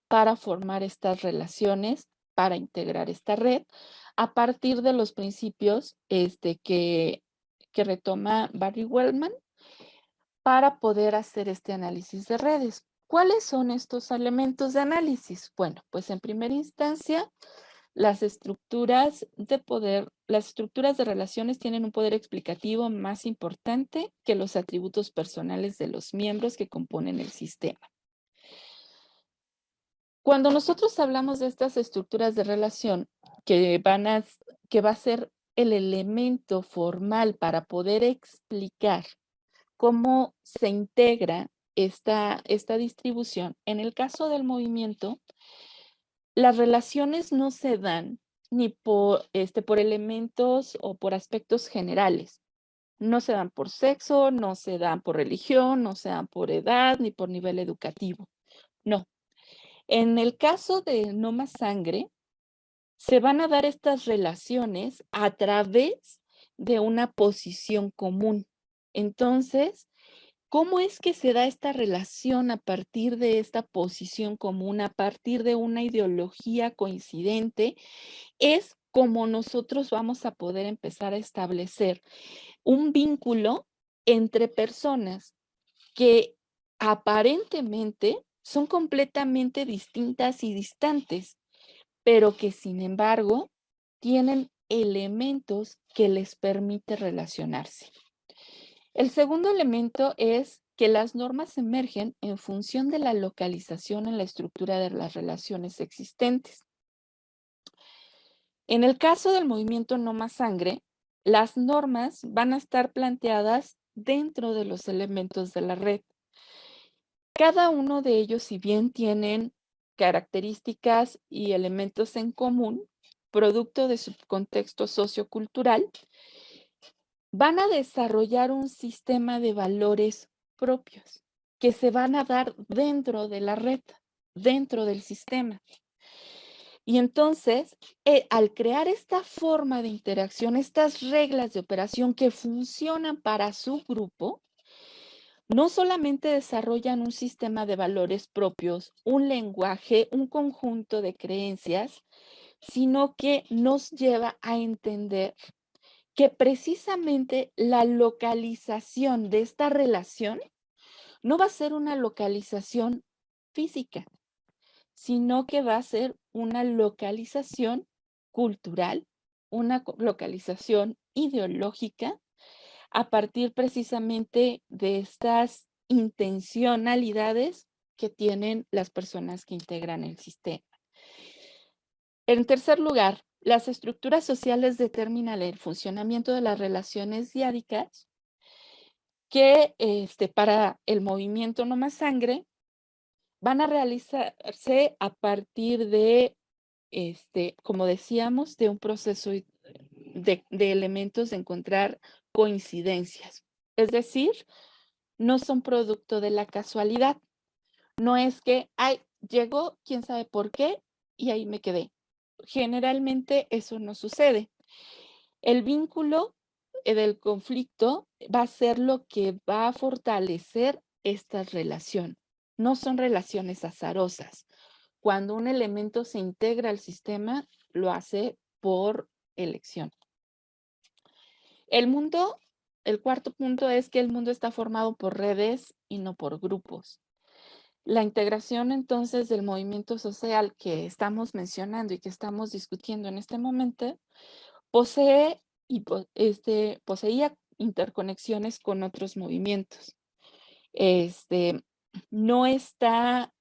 para formar estas relaciones, para integrar esta red, a partir de los principios que retoma Barry Wellman para poder hacer este análisis de redes. ¿Cuáles son estos elementos de análisis? Bueno, pues en primera instancia, las estructuras de poder, las estructuras de relaciones tienen un poder explicativo más importante que los atributos personales de los miembros que componen el sistema. Cuando nosotros hablamos de estas estructuras de relación que va a ser el elemento formal para poder explicar cómo se integra esta distribución. En el caso del movimiento, las relaciones no se dan ni por elementos o por aspectos generales. No se dan por sexo, no se dan por religión, no se dan por edad ni por nivel educativo. No. En el caso de No Más Sangre, se van a dar estas relaciones a través de una posición común. Entonces, ¿cómo es que se da esta relación a partir de esta posición común, a partir de una ideología coincidente? Es como nosotros vamos a poder empezar a establecer un vínculo entre personas que aparentemente son completamente distintas y distantes, pero que sin embargo tienen elementos que les permite relacionarse. El segundo elemento es que las normas emergen en función de la localización en la estructura de las relaciones existentes. En el caso del movimiento No Más Sangre, las normas van a estar planteadas dentro de los elementos de la red. Cada uno de ellos, si bien tienen características y elementos en común, producto de su contexto sociocultural, van a desarrollar un sistema de valores propios que se van a dar dentro de la red, dentro del sistema. Y entonces, al crear esta forma de interacción, estas reglas de operación que funcionan para su grupo, no solamente desarrollan un sistema de valores propios, un lenguaje, un conjunto de creencias, sino que nos lleva a entender que precisamente la localización de esta relación no va a ser una localización física, sino que va a ser una localización cultural, una localización ideológica a partir precisamente de estas intencionalidades que tienen las personas que integran el sistema. En tercer lugar, Las estructuras sociales determinan el funcionamiento de las relaciones diádicas que para el movimiento No Más Sangre van a realizarse a partir de, como decíamos, de un proceso de elementos de encontrar coincidencias. Es decir, no son producto de la casualidad. No es que, ay, llegó, quién sabe por qué, y ahí me quedé. Generalmente eso no sucede. El vínculo del conflicto va a ser lo que va a fortalecer esta relación. No son relaciones azarosas. Cuando un elemento se integra al sistema, lo hace por elección. El mundo, el cuarto punto es que el mundo está formado por redes y no por grupos. La integración entonces del movimiento social que estamos mencionando y que estamos discutiendo en este momento posee poseía interconexiones con otros movimientos. Este, no está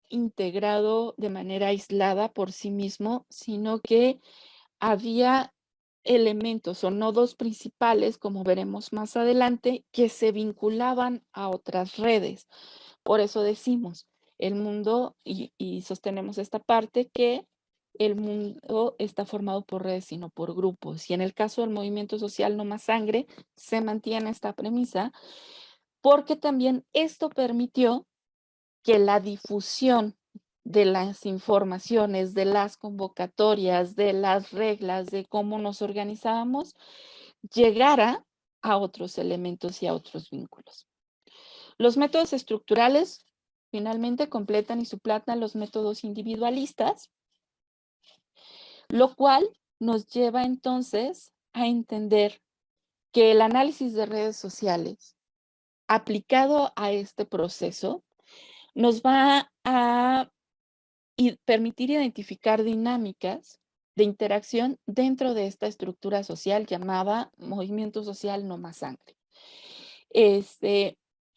integrado de manera aislada por sí mismo, sino que había elementos o nodos principales, como veremos más adelante, que se vinculaban a otras redes. Por eso decimos, el mundo, y sostenemos esta parte, que el mundo está formado por redes y no por grupos. Y en el caso del movimiento social No Más Sangre, se mantiene esta premisa, porque también esto permitió que la difusión de las informaciones, de las convocatorias, de las reglas, de cómo nos organizábamos, llegara a otros elementos y a otros vínculos. Los métodos estructurales finalmente completan y suplantan los métodos individualistas, lo cual nos lleva entonces a entender que el análisis de redes sociales aplicado a este proceso nos va a permitir identificar dinámicas de interacción dentro de esta estructura social llamada movimiento social No Más Sangre.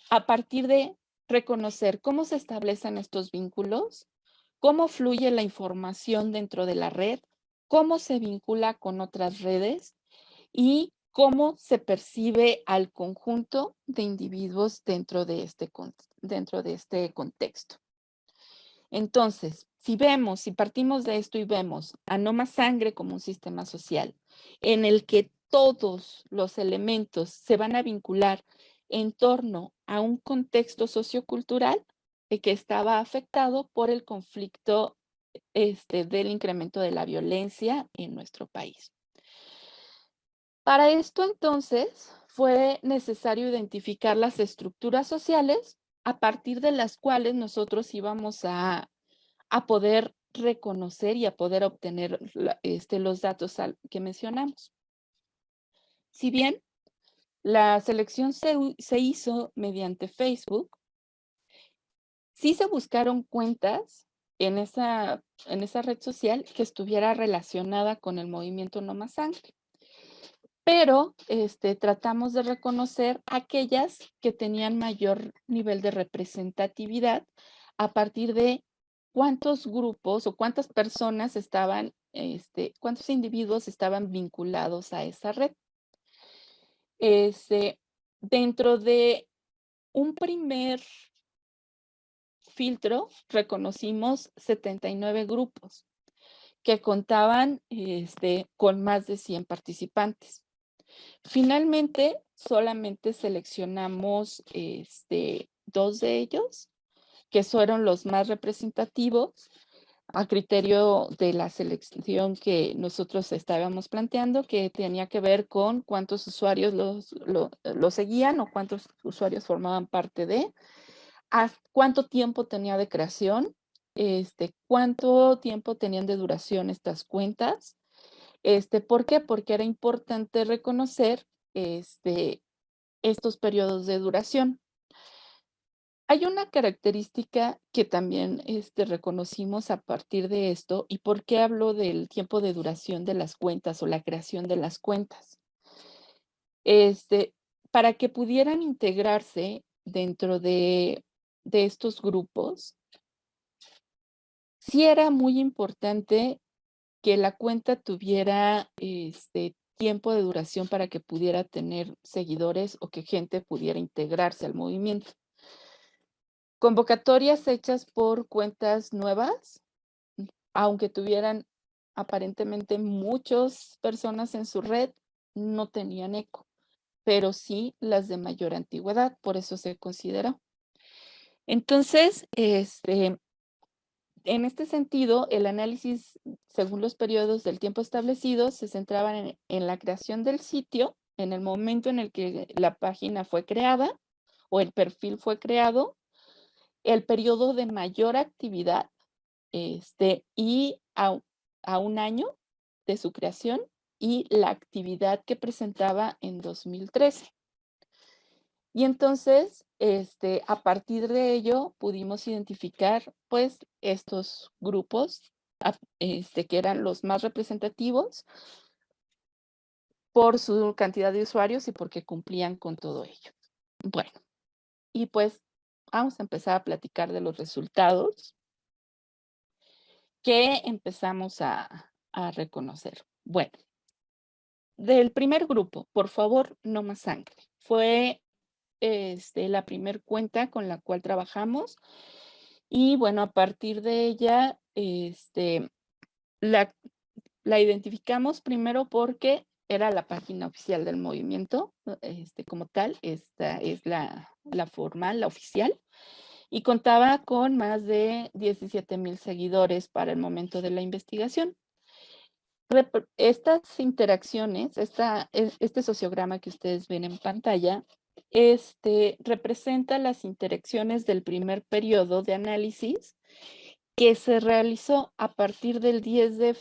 A partir de reconocer cómo se establecen estos vínculos, cómo fluye la información dentro de la red, cómo se vincula con otras redes y cómo se percibe al conjunto de individuos dentro de este contexto. Entonces, si partimos de esto y vemos a No Más Sangre como un sistema social en el que todos los elementos se van a vincular en torno a un contexto sociocultural que estaba afectado por el conflicto del incremento de la violencia en nuestro país. Para esto, entonces, fue necesario identificar las estructuras sociales a partir de las cuales nosotros íbamos a poder reconocer y a poder obtener los datos que mencionamos. Si bien la selección se hizo mediante Facebook, sí se buscaron cuentas en esa red social que estuviera relacionada con el movimiento No Más Sangre. Pero tratamos de reconocer aquellas que tenían mayor nivel de representatividad a partir de cuántos grupos o cuántas personas estaban, cuántos individuos estaban vinculados a esa red. Dentro de un primer filtro, reconocimos 79 grupos que contaban con más de 100 participantes. Finalmente, solamente seleccionamos 2 de ellos, que fueron los más representativos a criterio de la selección que nosotros estábamos planteando, que tenía que ver con cuántos usuarios lo seguían o cuántos usuarios formaban parte de, cuánto tiempo tenía de creación, cuánto tiempo tenían de duración estas cuentas. ¿Por qué? Porque era importante reconocer estos periodos de duración. Hay una característica que también reconocimos a partir de esto, y por qué hablo del tiempo de duración de las cuentas o la creación de las cuentas. Para que pudieran integrarse dentro de estos grupos, sí era muy importante que la cuenta tuviera tiempo de duración para que pudiera tener seguidores o que gente pudiera integrarse al movimiento. Convocatorias hechas por cuentas nuevas, aunque tuvieran aparentemente muchas personas en su red, no tenían eco, pero sí las de mayor antigüedad, por eso se consideró. Entonces, en este sentido, el análisis, según los periodos del tiempo establecidos, se centraban en la creación del sitio, en el momento en el que la página fue creada o el perfil fue creado, el periodo de mayor actividad, y a un año de su creación y la actividad que presentaba en 2013. Y entonces, a partir de ello, pudimos identificar, pues, estos grupos, que eran los más representativos por su cantidad de usuarios y porque cumplían con todo ello. Bueno, y pues vamos a empezar a platicar de los resultados que empezamos a reconocer. Bueno, del primer grupo, por favor, no más sangre. Fue la primer cuenta con la cual trabajamos y bueno, a partir de ella, la, la identificamos primero porque era la página oficial del movimiento, ¿no? Como tal, esta es la formal, la oficial, y contaba con más de 17,000 seguidores para el momento de la investigación. Estas interacciones, este sociograma que ustedes ven en pantalla, representa las interacciones del primer periodo de análisis que se realizó a partir del 10 de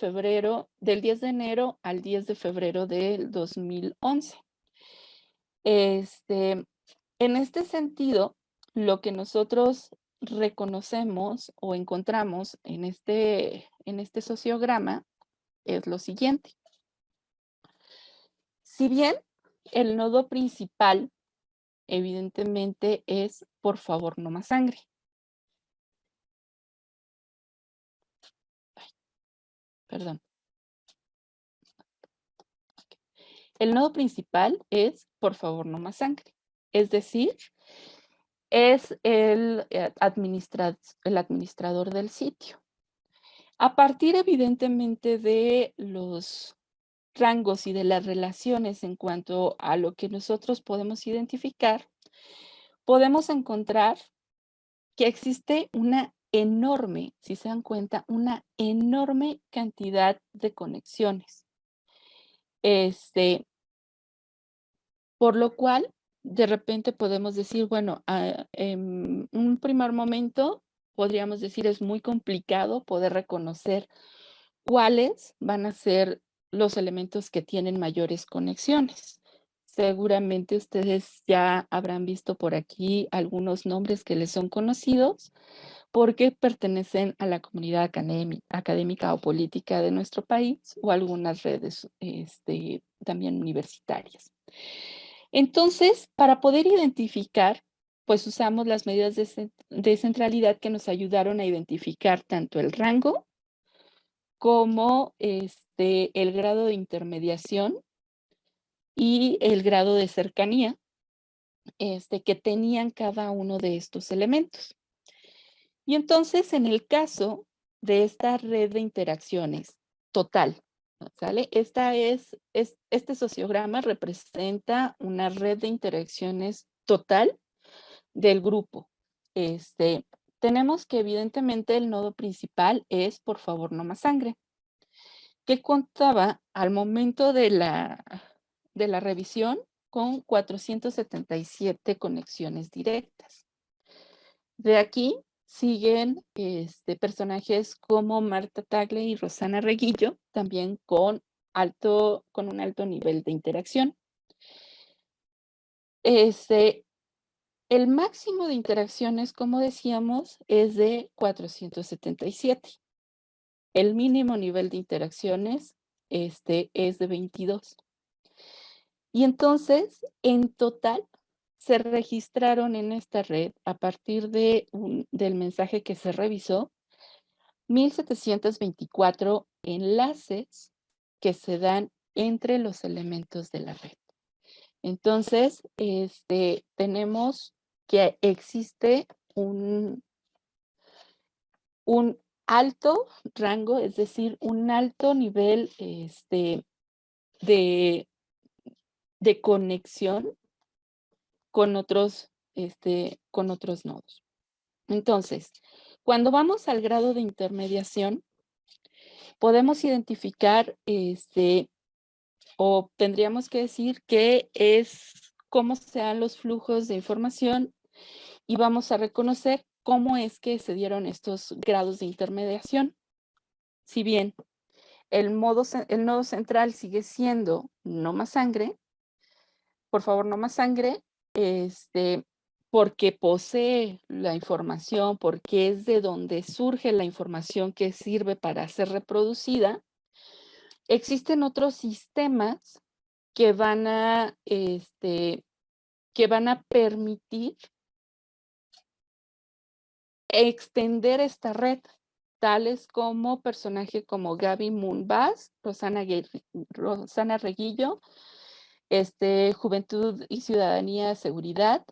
enero al 10 de febrero del 2011. En este sentido, lo que nosotros reconocemos o encontramos en este sociograma es lo siguiente. Si bien el nodo principal, evidentemente, es por favor no más sangre. Ay, perdón. El nodo principal es por favor no más sangre. Es decir, es el administrador del sitio. A partir, evidentemente, de los rangos y de las relaciones en cuanto a lo que nosotros podemos identificar, podemos encontrar que existe una enorme, si se dan cuenta, una enorme cantidad de conexiones. Por lo cual, de repente podemos decir, bueno, en un primer momento podríamos decir es muy complicado poder reconocer cuáles van a ser los elementos que tienen mayores conexiones. Seguramente ustedes ya habrán visto por aquí algunos nombres que les son conocidos porque pertenecen a la comunidad académica o política de nuestro país o algunas redes también universitarias. Entonces, para poder identificar, pues usamos las medidas de centralidad que nos ayudaron a identificar tanto el rango como el grado de intermediación y el grado de cercanía que tenían cada uno de estos elementos. Y entonces, en el caso de esta red de interacciones total, ¿sale? Este sociograma representa una red de interacciones total del grupo. Tenemos que evidentemente el nodo principal es por favor no más sangre, que contaba al momento de la revisión con 477 conexiones directas. De aquí siguen personajes como Marta Tagle y Rosana Reguillo, también con un alto nivel de interacción. El máximo de interacciones, como decíamos, es de 477. El mínimo nivel de interacciones es de 22. Y entonces, en total, se registraron en esta red, a partir del mensaje que se revisó, 1724 enlaces que se dan entre los elementos de la red. Entonces, tenemos que existe un alto rango, es decir, un alto nivel, de conexión con otros nodos. Entonces, cuando vamos al grado de intermediación, podemos identificar, o tendríamos que decir que es cómo se dan los flujos de información y vamos a reconocer cómo es que se dieron estos grados de intermediación. Si bien el nodo central sigue siendo no más sangre, por favor, no más sangre, porque posee la información, porque es de donde surge la información que sirve para ser reproducida. Existen otros sistemas que que van a permitir extender esta red, tales como personajes como Gaby Moonbass, Rosana Reguillo, Juventud y Ciudadanía, Seguridad,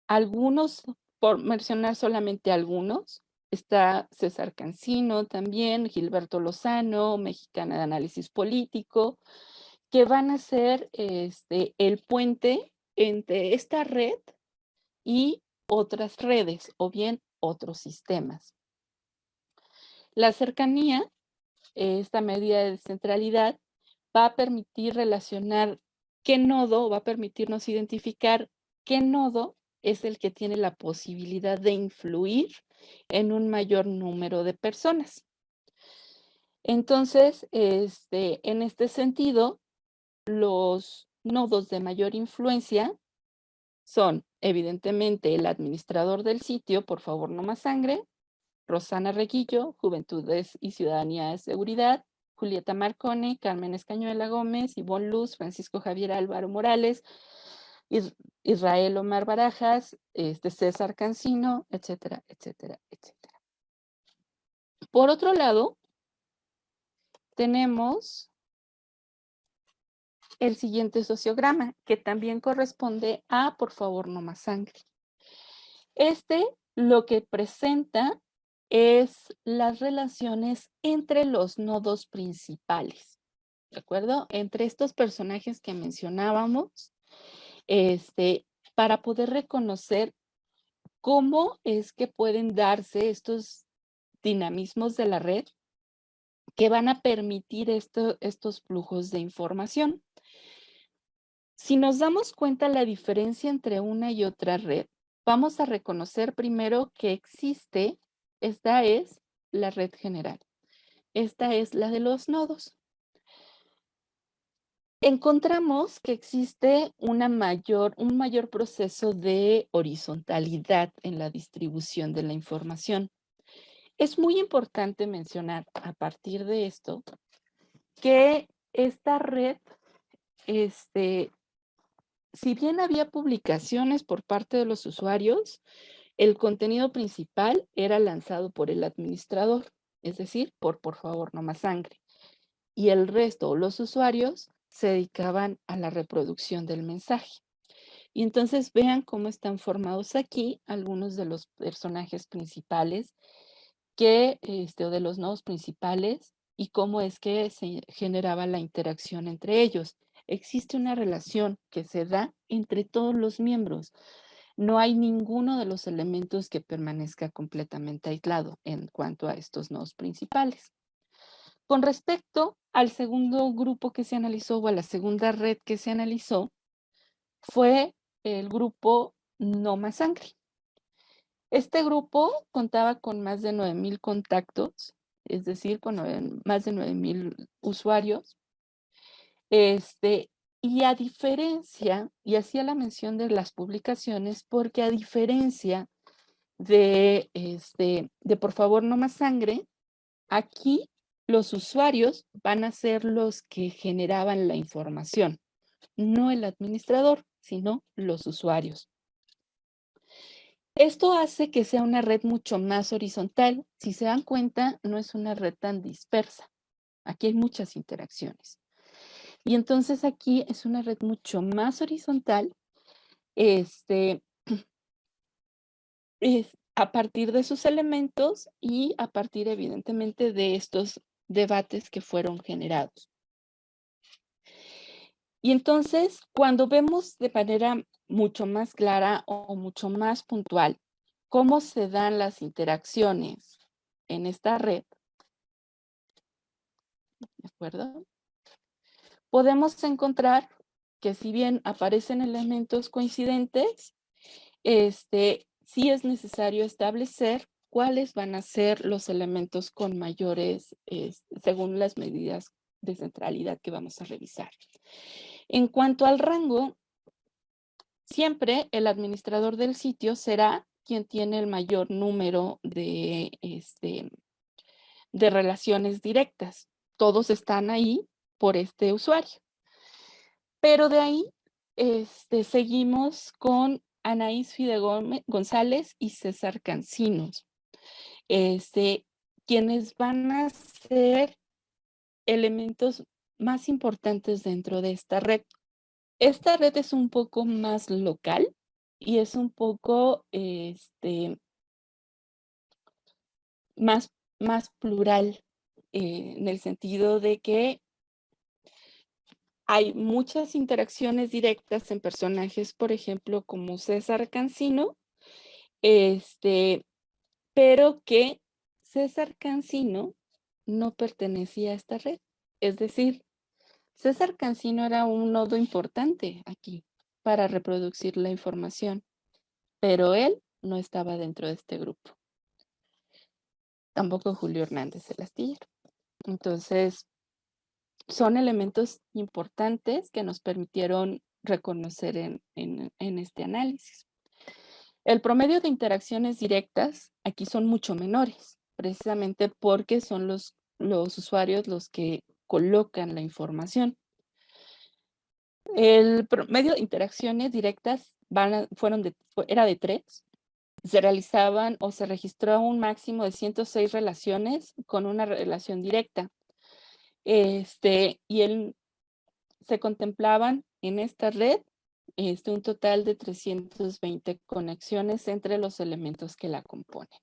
algunos, por mencionar solamente algunos, está César Cancino también, Gilberto Lozano, Mexicana de Análisis Político, que van a ser el puente entre esta red y otras redes o bien otros sistemas. La cercanía, esta medida de centralidad, va a permitir relacionar qué nodo, va a permitirnos identificar qué nodo es el que tiene la posibilidad de influir en un mayor número de personas. Entonces, en este sentido, los nodos de mayor influencia son, evidentemente, el administrador del sitio, por favor, no más sangre, Rosana Reguillo, Juventudes y Ciudadanía de Seguridad, Julieta Marcone, Carmen Escañuela Gómez, Ivonne Luz, Francisco Javier Álvaro Morales, Israel Omar Barajas, César Cancino, etcétera, etcétera, etcétera. Por otro lado, tenemos el siguiente sociograma, que también corresponde a, por favor, no más sangre. Lo que presenta es las relaciones entre los nodos principales, ¿de acuerdo? Entre estos personajes que mencionábamos, para poder reconocer cómo es que pueden darse estos dinamismos de la red que van a permitir estos flujos de información. Si nos damos cuenta la diferencia entre una y otra red, vamos a reconocer primero que existe, esta es la red general, esta es la de los nodos. Encontramos que existe un mayor proceso de horizontalidad en la distribución de la información. Es muy importante mencionar a partir de esto que esta red, si bien había publicaciones por parte de los usuarios, el contenido principal era lanzado por el administrador, es decir, por favor, no más sangre. Y el resto, los usuarios, se dedicaban a la reproducción del mensaje. Y entonces vean cómo están formados aquí algunos de los personajes principales o de los nodos principales y cómo es que se generaba la interacción entre ellos. Existe una relación que se da entre todos los miembros. No hay ninguno de los elementos que permanezca completamente aislado en cuanto a estos nodos principales. Con respecto al segundo grupo que se analizó o a la segunda red que se analizó, fue el grupo No Más Sangre. Este grupo contaba con más de 9,000 contactos, es decir, con más de 9,000 usuarios. Y a diferencia, y hacía la mención de las publicaciones, porque a diferencia de Por favor, no más sangre, aquí los usuarios van a ser los que generaban la información, no el administrador, sino los usuarios. Esto hace que sea una red mucho más horizontal. Si se dan cuenta, no es una red tan dispersa. Aquí hay muchas interacciones. Y entonces aquí es una red mucho más horizontal, este, es a partir de sus elementos y a partir, evidentemente, de estos debates que fueron generados. Y entonces, cuando vemos de manera mucho más clara o mucho más puntual cómo se dan las interacciones en esta red, ¿de acuerdo? Podemos encontrar que si bien aparecen elementos coincidentes, sí es necesario establecer cuáles van a ser los elementos con mayores, según las medidas de centralidad que vamos a revisar. En cuanto al rango, siempre el administrador del sitio será quien tiene el mayor número de relaciones directas. Todos están ahí por este usuario. Pero de ahí seguimos con Anaís González y César Cancinos, este, quienes van a ser elementos más importantes dentro de esta red. Esta red es un poco más local y es un poco más, más plural, en el sentido de que hay muchas interacciones directas en personajes, por ejemplo, como César Cancino, pero que César Cancino no pertenecía a esta red. Es decir, César Cancino era un nodo importante aquí para reproducir la información, pero él no estaba dentro de este grupo. Tampoco Julio Hernández el Astillero. Entonces, son elementos importantes que nos permitieron reconocer en este análisis. El promedio de interacciones directas aquí son mucho menores, precisamente porque son los usuarios los que colocan la información. El promedio de interacciones directas era de 3. Se realizaban o se registró un máximo de 106 relaciones con una relación directa. Y se contemplaban en esta red un total de 320 conexiones entre los elementos que la componen.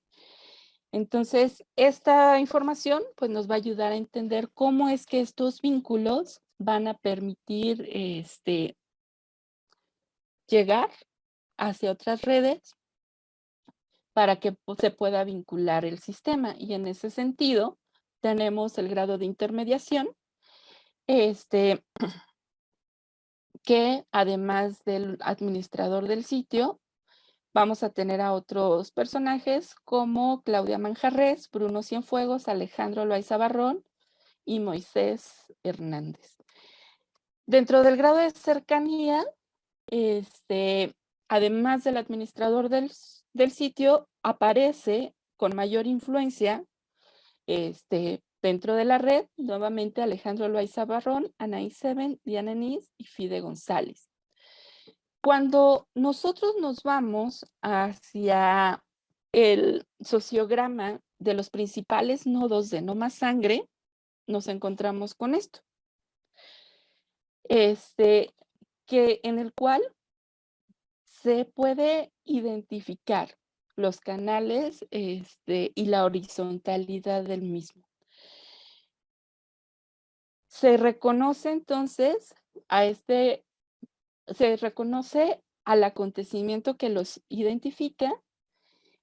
Entonces, esta información pues, nos va a ayudar a entender cómo es que estos vínculos van a permitir llegar hacia otras redes para que se pueda vincular el sistema. Y en ese sentido, tenemos el grado de intermediación, que además del administrador del sitio, vamos a tener a otros personajes como Claudia Manjarres, Bruno Cienfuegos, Alejandro Loaiza Barrón y Moisés Hernández. Dentro del grado de cercanía, además del administrador del sitio, aparece con mayor influencia dentro de la red, nuevamente Alejandro Loaiza Barrón, Anaí Seven, Diana Nis y Fide González. Cuando nosotros nos vamos hacia el sociograma de los principales nodos de No Más Sangre, nos encontramos con esto. En el cual se puede identificar los canales y la horizontalidad del mismo. Se reconoce entonces se reconoce al acontecimiento que los identifica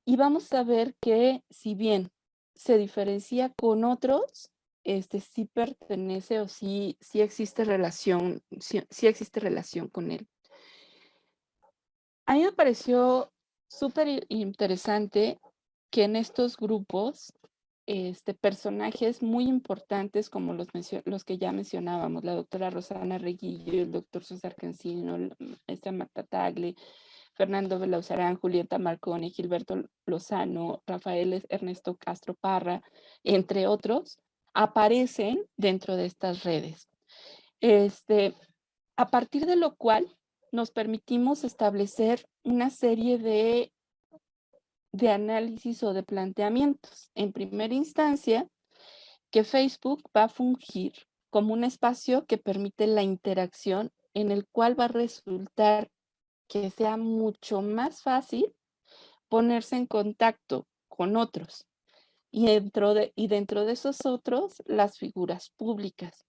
y vamos a ver que si bien se diferencia con otros, sí pertenece o sí existe relación, sí existe relación con él. A mí me pareció súper interesante que en estos grupos, personajes muy importantes como los que ya mencionábamos, la doctora Rosana Reguillo, el doctor César Cancino, la maestra Marta Tagle, Fernando Belauzarán, Julieta Marconi, Gilberto Lozano, Rafael Ernesto Castro Parra, entre otros, aparecen dentro de estas redes. A partir de lo cual nos permitimos establecer una serie de de análisis o de planteamientos. En primera instancia, que Facebook va a fungir como un espacio que permite la interacción, en el cual va a resultar que sea mucho más fácil ponerse en contacto con otros, y dentro de esos otros, las figuras públicas,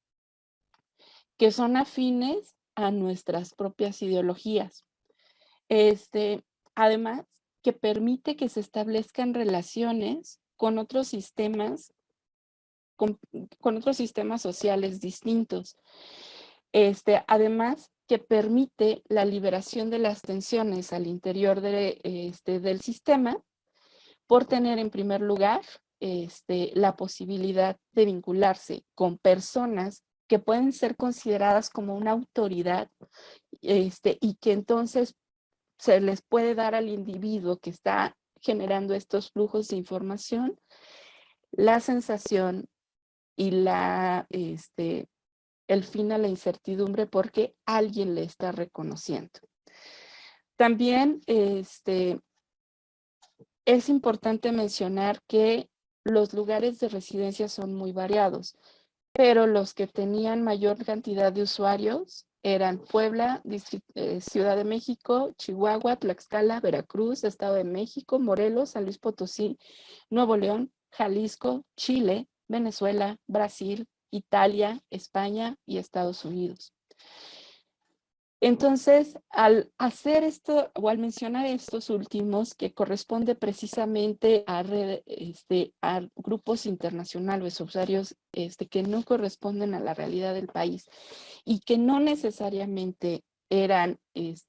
que son afines a nuestras propias ideologías. Este, Además, que permite que se establezcan relaciones con otros sistemas, con, con otros sistemas sociales distintos. Además, que permite la liberación de las tensiones al interior del sistema, por tener en primer lugar la posibilidad de vincularse con personas que pueden ser consideradas como una autoridad, y que entonces se les puede dar al individuo que está generando estos flujos de información la sensación y el fin a la incertidumbre, porque alguien le está reconociendo. También es importante mencionar que los lugares de residencia son muy variados, pero los que tenían mayor cantidad de usuarios eran Puebla, Ciudad de México, Chihuahua, Tlaxcala, Veracruz, Estado de México, Morelos, San Luis Potosí, Nuevo León, Jalisco, Chile, Venezuela, Brasil, Italia, España y Estados Unidos. Entonces, al hacer esto o al mencionar estos últimos, que corresponde precisamente a grupos internacionales, usuarios que no corresponden a la realidad del país y que no necesariamente eran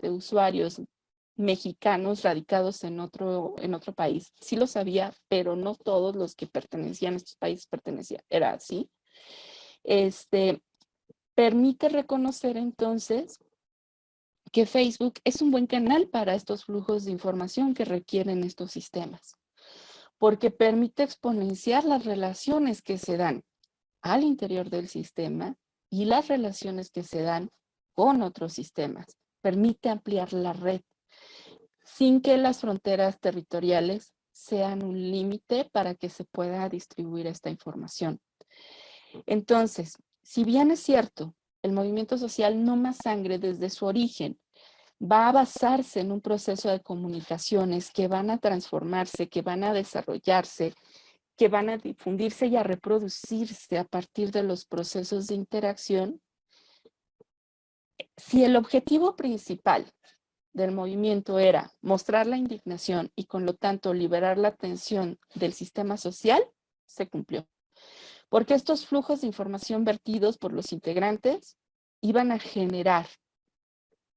usuarios mexicanos radicados en otro país. Sí lo sabía, pero no todos los que pertenecían a estos países era así. Permite reconocer entonces que Facebook es un buen canal para estos flujos de información que requieren estos sistemas, porque permite exponenciar las relaciones que se dan al interior del sistema y las relaciones que se dan con otros sistemas. Permite ampliar la red sin que las fronteras territoriales sean un límite para que se pueda distribuir esta información. Entonces, si bien es cierto, el movimiento social No Más Sangre desde su origen va a basarse en un proceso de comunicaciones que van a transformarse, que van a desarrollarse, que van a difundirse y a reproducirse a partir de los procesos de interacción. Si el objetivo principal del movimiento era mostrar la indignación y con lo tanto liberar la tensión del sistema social, se cumplió. Porque estos flujos de información vertidos por los integrantes iban a generar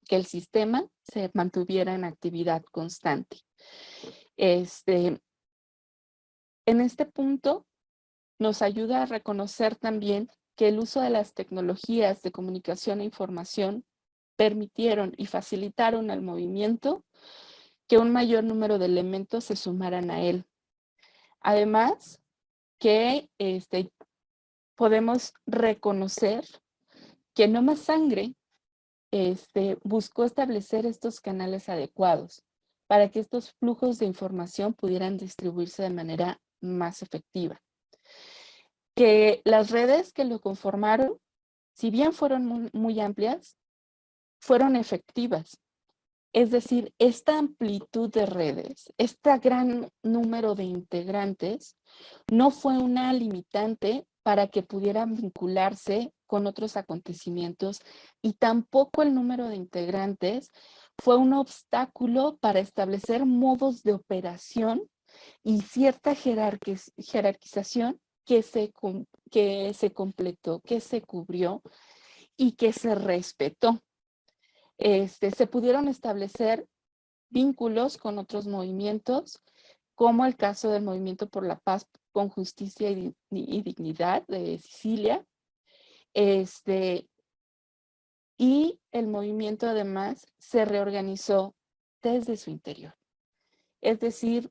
que el sistema se mantuviera en actividad constante. En este punto nos ayuda a reconocer también que el uso de las tecnologías de comunicación e información permitieron y facilitaron al movimiento que un mayor número de elementos se sumaran a él. Además, que podemos reconocer que No Más Sangre buscó establecer estos canales adecuados para que estos flujos de información pudieran distribuirse de manera más efectiva. Que las redes que lo conformaron, si bien fueron muy amplias, fueron efectivas. Es decir, esta amplitud de redes, este gran número de integrantes, no fue una limitante para que pudieran vincularse con otros acontecimientos, y tampoco el número de integrantes fue un obstáculo para establecer modos de operación y cierta jerarquización que se completó, que se cubrió y que se respetó. Se pudieron establecer vínculos con otros movimientos, como el caso del Movimiento por la Paz con Justicia y Dignidad de Sicilia, y el movimiento además se reorganizó desde su interior. Es decir,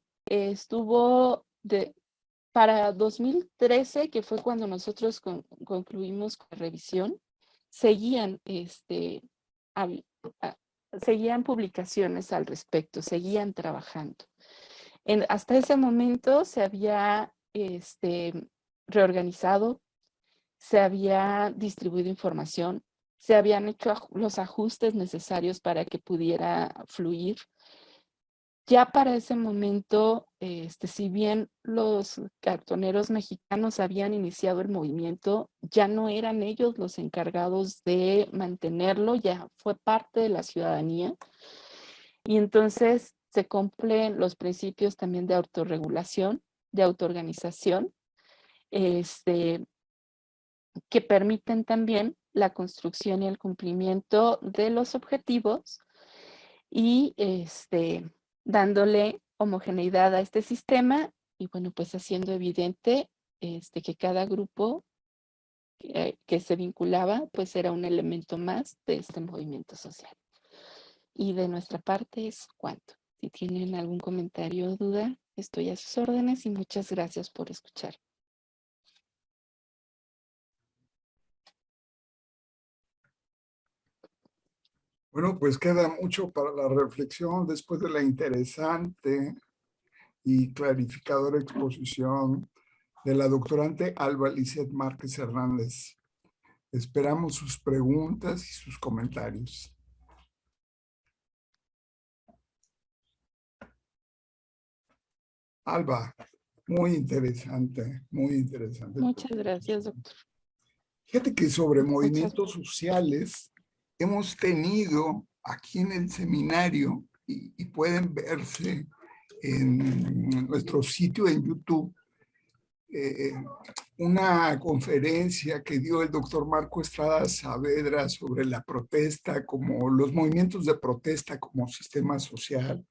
para 2013, que fue cuando nosotros concluimos con la revisión, seguían seguían publicaciones al respecto, seguían trabajando. Hasta ese momento se había reorganizado, se había distribuido información, se habían hecho los ajustes necesarios para que pudiera fluir. Ya para ese momento, si bien los cartoneros mexicanos habían iniciado el movimiento, ya no eran ellos los encargados de mantenerlo, ya fue parte de la ciudadanía. Y entonces se cumplen los principios también de autorregulación, de autoorganización, que permiten también la construcción y el cumplimiento de los objetivos y dándole homogeneidad a este sistema y bueno, pues haciendo evidente que cada grupo que se vinculaba pues era un elemento más de este movimiento social. Y de nuestra parte es cuanto. Si tienen algún comentario o duda, estoy a sus órdenes y muchas gracias por escuchar. Bueno, pues queda mucho para la reflexión después de la interesante y clarificadora exposición de la doctorante Alba Lizeth Márquez Hernández. Esperamos sus preguntas y sus comentarios. Alba, muy interesante, muy interesante. Muchas gracias, doctor. Fíjate que sobre movimientos sociales hemos tenido aquí en el seminario, y pueden verse en nuestro sitio en YouTube, una conferencia que dio el doctor Marco Estrada Saavedra sobre la protesta, como los movimientos de protesta como sistema social.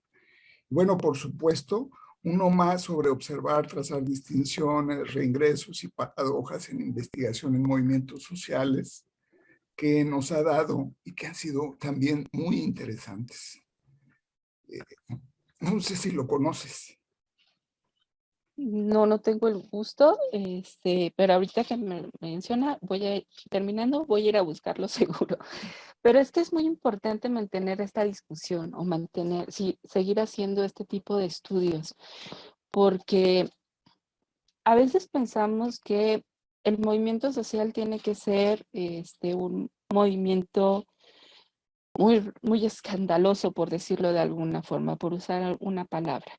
Bueno, por supuesto, uno más sobre observar, trazar distinciones, reingresos y paradojas en investigación en movimientos sociales, que nos ha dado y que han sido también muy interesantes. No sé si lo conoces. No, no tengo el gusto, pero ahorita que me menciona, terminando, voy a ir a buscarlo seguro. Pero es que es muy importante mantener esta discusión o seguir haciendo este tipo de estudios, porque a veces pensamos que el movimiento social tiene que ser un movimiento muy, muy escandaloso, por decirlo de alguna forma, por usar una palabra.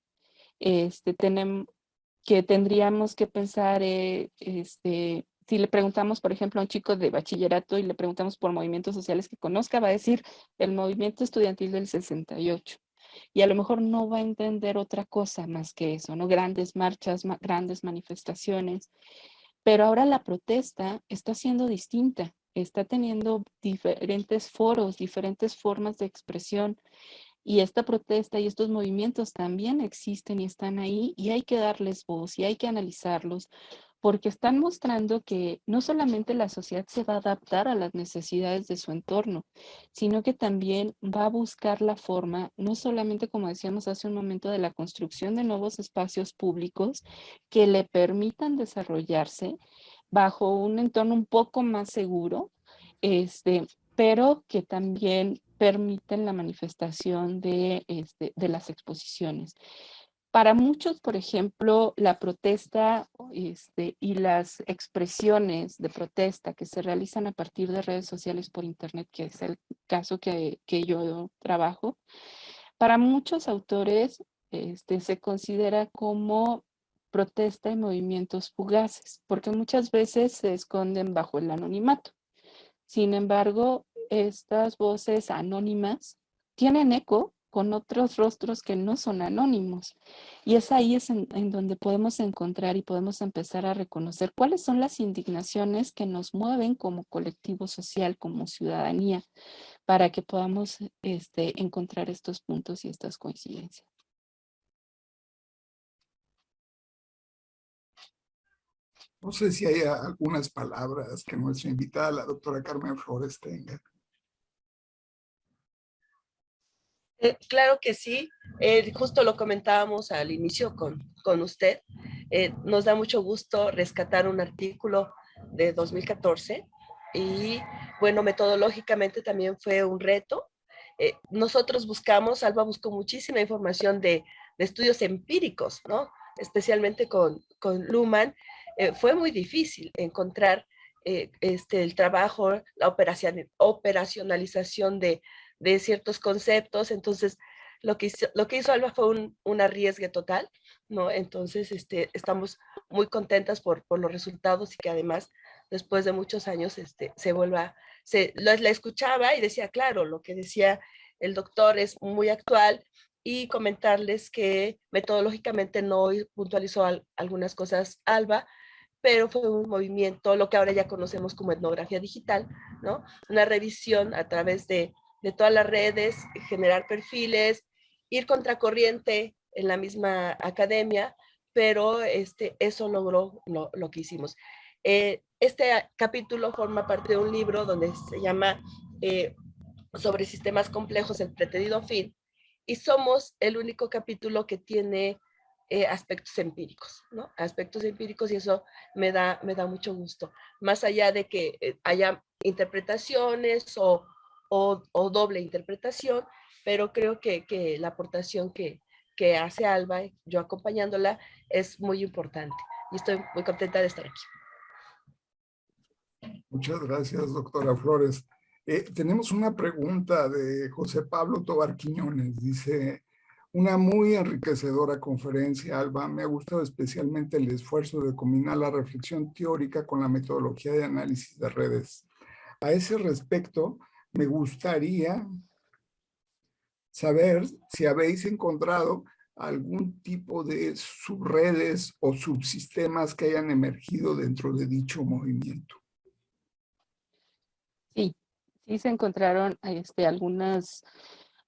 Tendríamos que pensar, si le preguntamos, por ejemplo, a un chico de bachillerato y le preguntamos por movimientos sociales que conozca, va a decir el movimiento estudiantil del 68. Y a lo mejor no va a entender otra cosa más que eso, ¿no? Grandes marchas, grandes manifestaciones. Pero ahora la protesta está siendo distinta, está teniendo diferentes foros, diferentes formas de expresión. Y esta protesta y estos movimientos también existen y están ahí y hay que darles voz y hay que analizarlos porque están mostrando que no solamente la sociedad se va a adaptar a las necesidades de su entorno, sino que también va a buscar la forma, no solamente como decíamos hace un momento, de la construcción de nuevos espacios públicos que le permitan desarrollarse bajo un entorno un poco más seguro, pero que también permiten la manifestación de las exposiciones. Para muchos, por ejemplo, la protesta y las expresiones de protesta que se realizan a partir de redes sociales por Internet, que es el caso que yo trabajo, para muchos autores se considera como protesta y movimientos fugaces, porque muchas veces se esconden bajo el anonimato. Sin embargo, estas voces anónimas tienen eco con otros rostros que no son anónimos. Y es ahí en donde podemos encontrar y podemos empezar a reconocer cuáles son las indignaciones que nos mueven como colectivo social, como ciudadanía, para que podamos encontrar estos puntos y estas coincidencias. No sé si hay algunas palabras que nuestra invitada, la doctora Carmen Flores, tenga. Claro que sí, justo lo comentábamos al inicio con usted. Nos da mucho gusto rescatar un artículo de 2014 y bueno, metodológicamente también fue un reto nosotros buscamos, Alba buscó muchísima información de estudios empíricos, ¿no? Especialmente con Luhmann. Fue muy difícil encontrar el trabajo, la operacionalización de ciertos conceptos. Entonces, lo que hizo Alba fue un arriesgue total, ¿no? Entonces, estamos muy contentas por los resultados y que además, después de muchos años, la escuchaba y decía, claro, lo que decía el doctor es muy actual, y comentarles que metodológicamente no puntualizó algunas cosas Alba, pero fue un movimiento, lo que ahora ya conocemos como etnografía digital, ¿no? Una revisión a través de todas las redes, generar perfiles, ir contracorriente en la misma academia, pero eso logró lo que hicimos. Este capítulo forma parte de un libro donde se llama sobre sistemas complejos, el pretendido fin, y somos el único capítulo que tiene aspectos empíricos, ¿no? Aspectos empíricos, y eso me da mucho gusto. Más allá de que haya interpretaciones o doble interpretación, pero creo que la aportación que hace Alba, yo acompañándola, es muy importante. Y estoy muy contenta de estar aquí. Muchas gracias, doctora Flores. Tenemos una pregunta de José Pablo Tobar Quiñones. Dice, una muy enriquecedora conferencia, Alba. Me ha gustado especialmente el esfuerzo de combinar la reflexión teórica con la metodología de análisis de redes. A ese respecto, me gustaría saber si habéis encontrado algún tipo de subredes o subsistemas que hayan emergido dentro de dicho movimiento. Sí, sí se encontraron algunas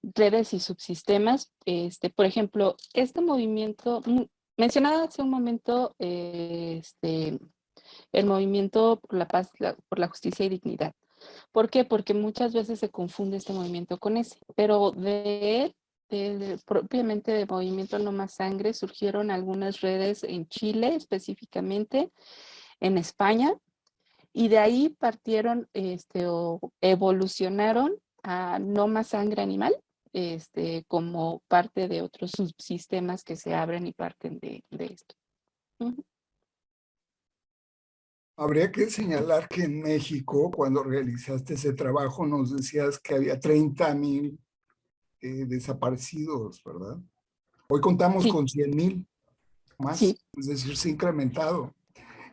redes y subsistemas. Por ejemplo, este movimiento, mencionaba hace un momento el movimiento por la paz, por la justicia y dignidad. ¿Por qué? Porque muchas veces se confunde este movimiento con ese, pero de él, propiamente de Movimiento No Más Sangre, surgieron algunas redes en Chile específicamente, en España, y de ahí partieron o evolucionaron a No Más Sangre Animal, como parte de otros subsistemas que se abren y parten de esto. Uh-huh. Habría que señalar que en México, cuando realizaste ese trabajo, nos decías que había 30,000 desaparecidos, ¿verdad? Hoy contamos Sí, con 100,000 sí, más, es decir, se ha incrementado.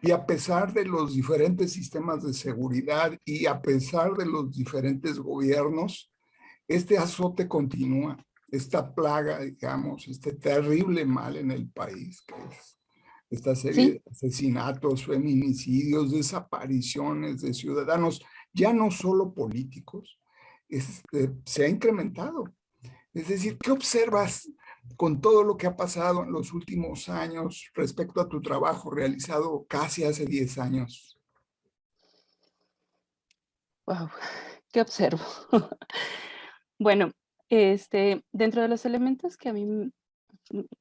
Y a pesar de los diferentes sistemas de seguridad y a pesar de los diferentes gobiernos, este azote continúa, esta plaga, digamos, este terrible mal en el país, que es esta serie sí, de asesinatos, feminicidios, desapariciones de ciudadanos, ya no solo políticos, se ha incrementado. Es decir, ¿qué observas con todo lo que ha pasado en los últimos años respecto a tu trabajo realizado casi hace 10 años? wow, ¿qué observo? Bueno, dentro de los elementos que a mí,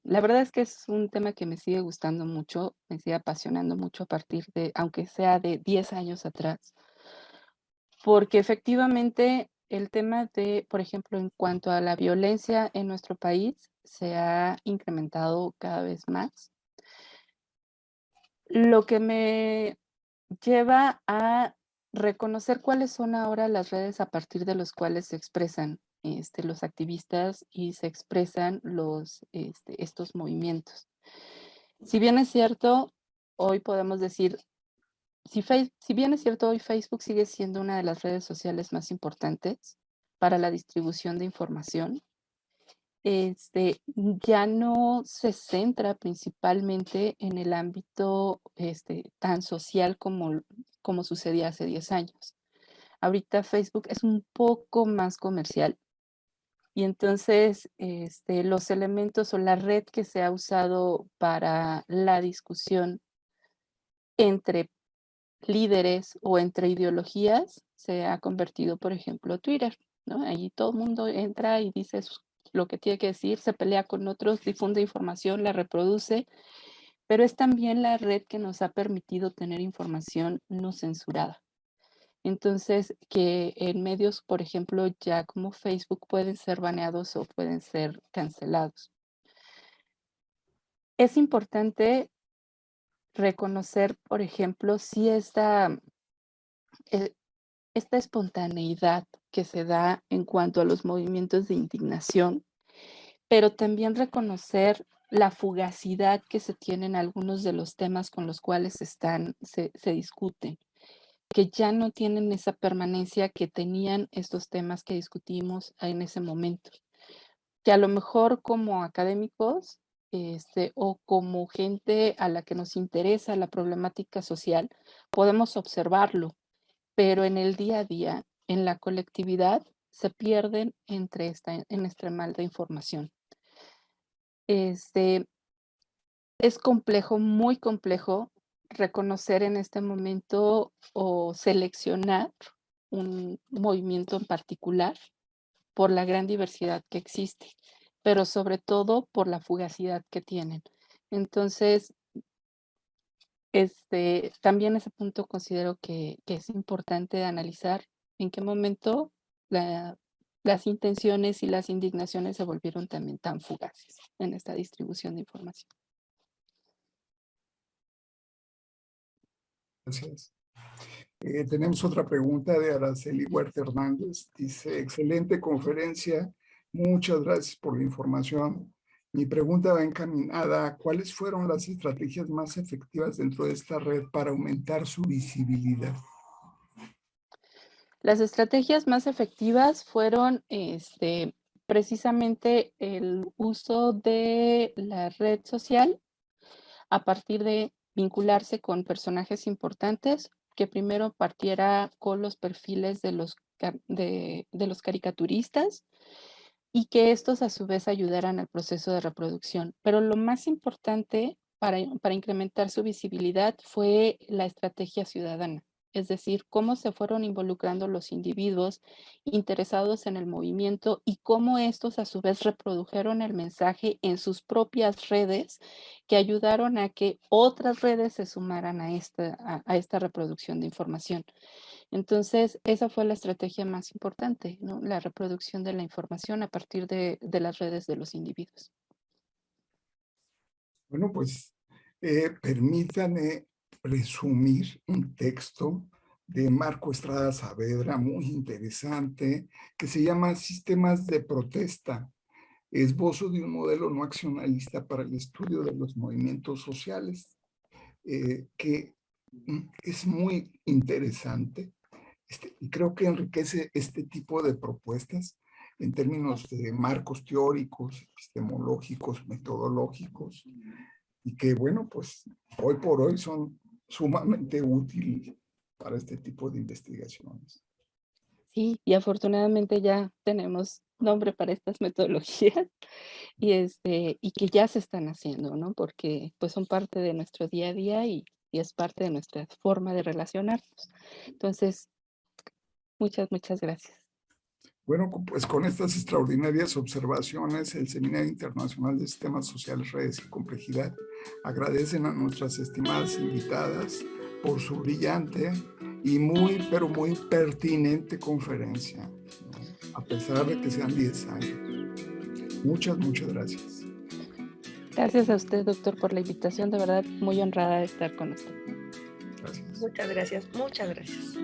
la verdad es que es un tema que me sigue gustando mucho, me sigue apasionando mucho a partir de, aunque sea de 10 años atrás, porque efectivamente el tema de, por ejemplo, en cuanto a la violencia en nuestro país, se ha incrementado cada vez más, lo que me lleva a reconocer cuáles son ahora las redes a partir de los cuales se expresan los activistas y se expresan estos movimientos. Si bien es cierto, hoy podemos decir, si bien es cierto, hoy Facebook sigue siendo una de las redes sociales más importantes para la distribución de información, ya no se centra principalmente en el ámbito tan social como sucedía hace 10 años. Ahorita Facebook es un poco más comercial y entonces los elementos o la red que se ha usado para la discusión entre líderes o entre ideologías se ha convertido, por ejemplo, Twitter, ¿no? Allí todo el mundo entra y dice lo que tiene que decir, se pelea con otros, difunde información, la reproduce, pero es también la red que nos ha permitido tener información no censurada. Entonces, que en medios, por ejemplo, ya como Facebook pueden ser baneados o pueden ser cancelados. Es importante reconocer, por ejemplo, si eh, esta espontaneidad que se da en cuanto a los movimientos de indignación, pero también reconocer la fugacidad que se tiene en algunos de los temas con los cuales se discuten, que ya no tienen esa permanencia que tenían estos temas que discutimos en ese momento. Que a lo mejor como académicos o como gente a la que nos interesa la problemática social, podemos observarlo, pero en el día a día, en la colectividad, se pierden en este mal de información. Este, es complejo, muy complejo, reconocer en este momento o seleccionar un movimiento en particular por la gran diversidad que existe, pero sobre todo por la fugacidad que tienen. Entonces, también ese punto considero que es importante analizar en qué momento las intenciones y las indignaciones se volvieron también tan fugaces en esta distribución de información. Gracias. Tenemos otra pregunta de Araceli Huerta Hernández. Dice, excelente conferencia, muchas gracias por la información. Mi pregunta va encaminada a ¿cuáles fueron las estrategias más efectivas dentro de esta red para aumentar su visibilidad? Las estrategias más efectivas fueron precisamente el uso de la red social a partir de vincularse con personajes importantes, que primero partiera con los perfiles de los caricaturistas y que estos a su vez ayudaran al proceso de reproducción. Pero lo más importante para incrementar su visibilidad fue la estrategia ciudadana, es decir, cómo se fueron involucrando los individuos interesados en el movimiento y cómo estos a su vez reprodujeron el mensaje en sus propias redes que ayudaron a que otras redes se sumaran a esta reproducción de información. Entonces, esa fue la estrategia más importante, ¿no? La reproducción de la información a partir de las redes de los individuos. Bueno, pues permítanme resumir un texto de Marco Estrada Saavedra, muy interesante, que se llama Sistemas de Protesta, esbozo de un modelo no accionalista para el estudio de los movimientos sociales, que es muy interesante y creo que enriquece este tipo de propuestas en términos de marcos teóricos, epistemológicos, metodológicos, y que, bueno, pues hoy por hoy son sumamente útiles para este tipo de investigaciones. Sí, y afortunadamente ya tenemos nombre para estas metodologías y que ya se están haciendo, ¿no? Porque pues son parte de nuestro día a día y es parte de nuestra forma de relacionarnos. Entonces, muchas gracias. Bueno, pues con estas extraordinarias observaciones, el Seminario Internacional de Sistemas Sociales, Redes y Complejidad agradecen a nuestras estimadas invitadas por su brillante y muy, pero muy pertinente conferencia, ¿no? A pesar de que sean 10 años. Muchas gracias. Gracias a usted, doctor, por la invitación. De verdad, muy honrada de estar con usted. Gracias. Muchas gracias, muchas gracias.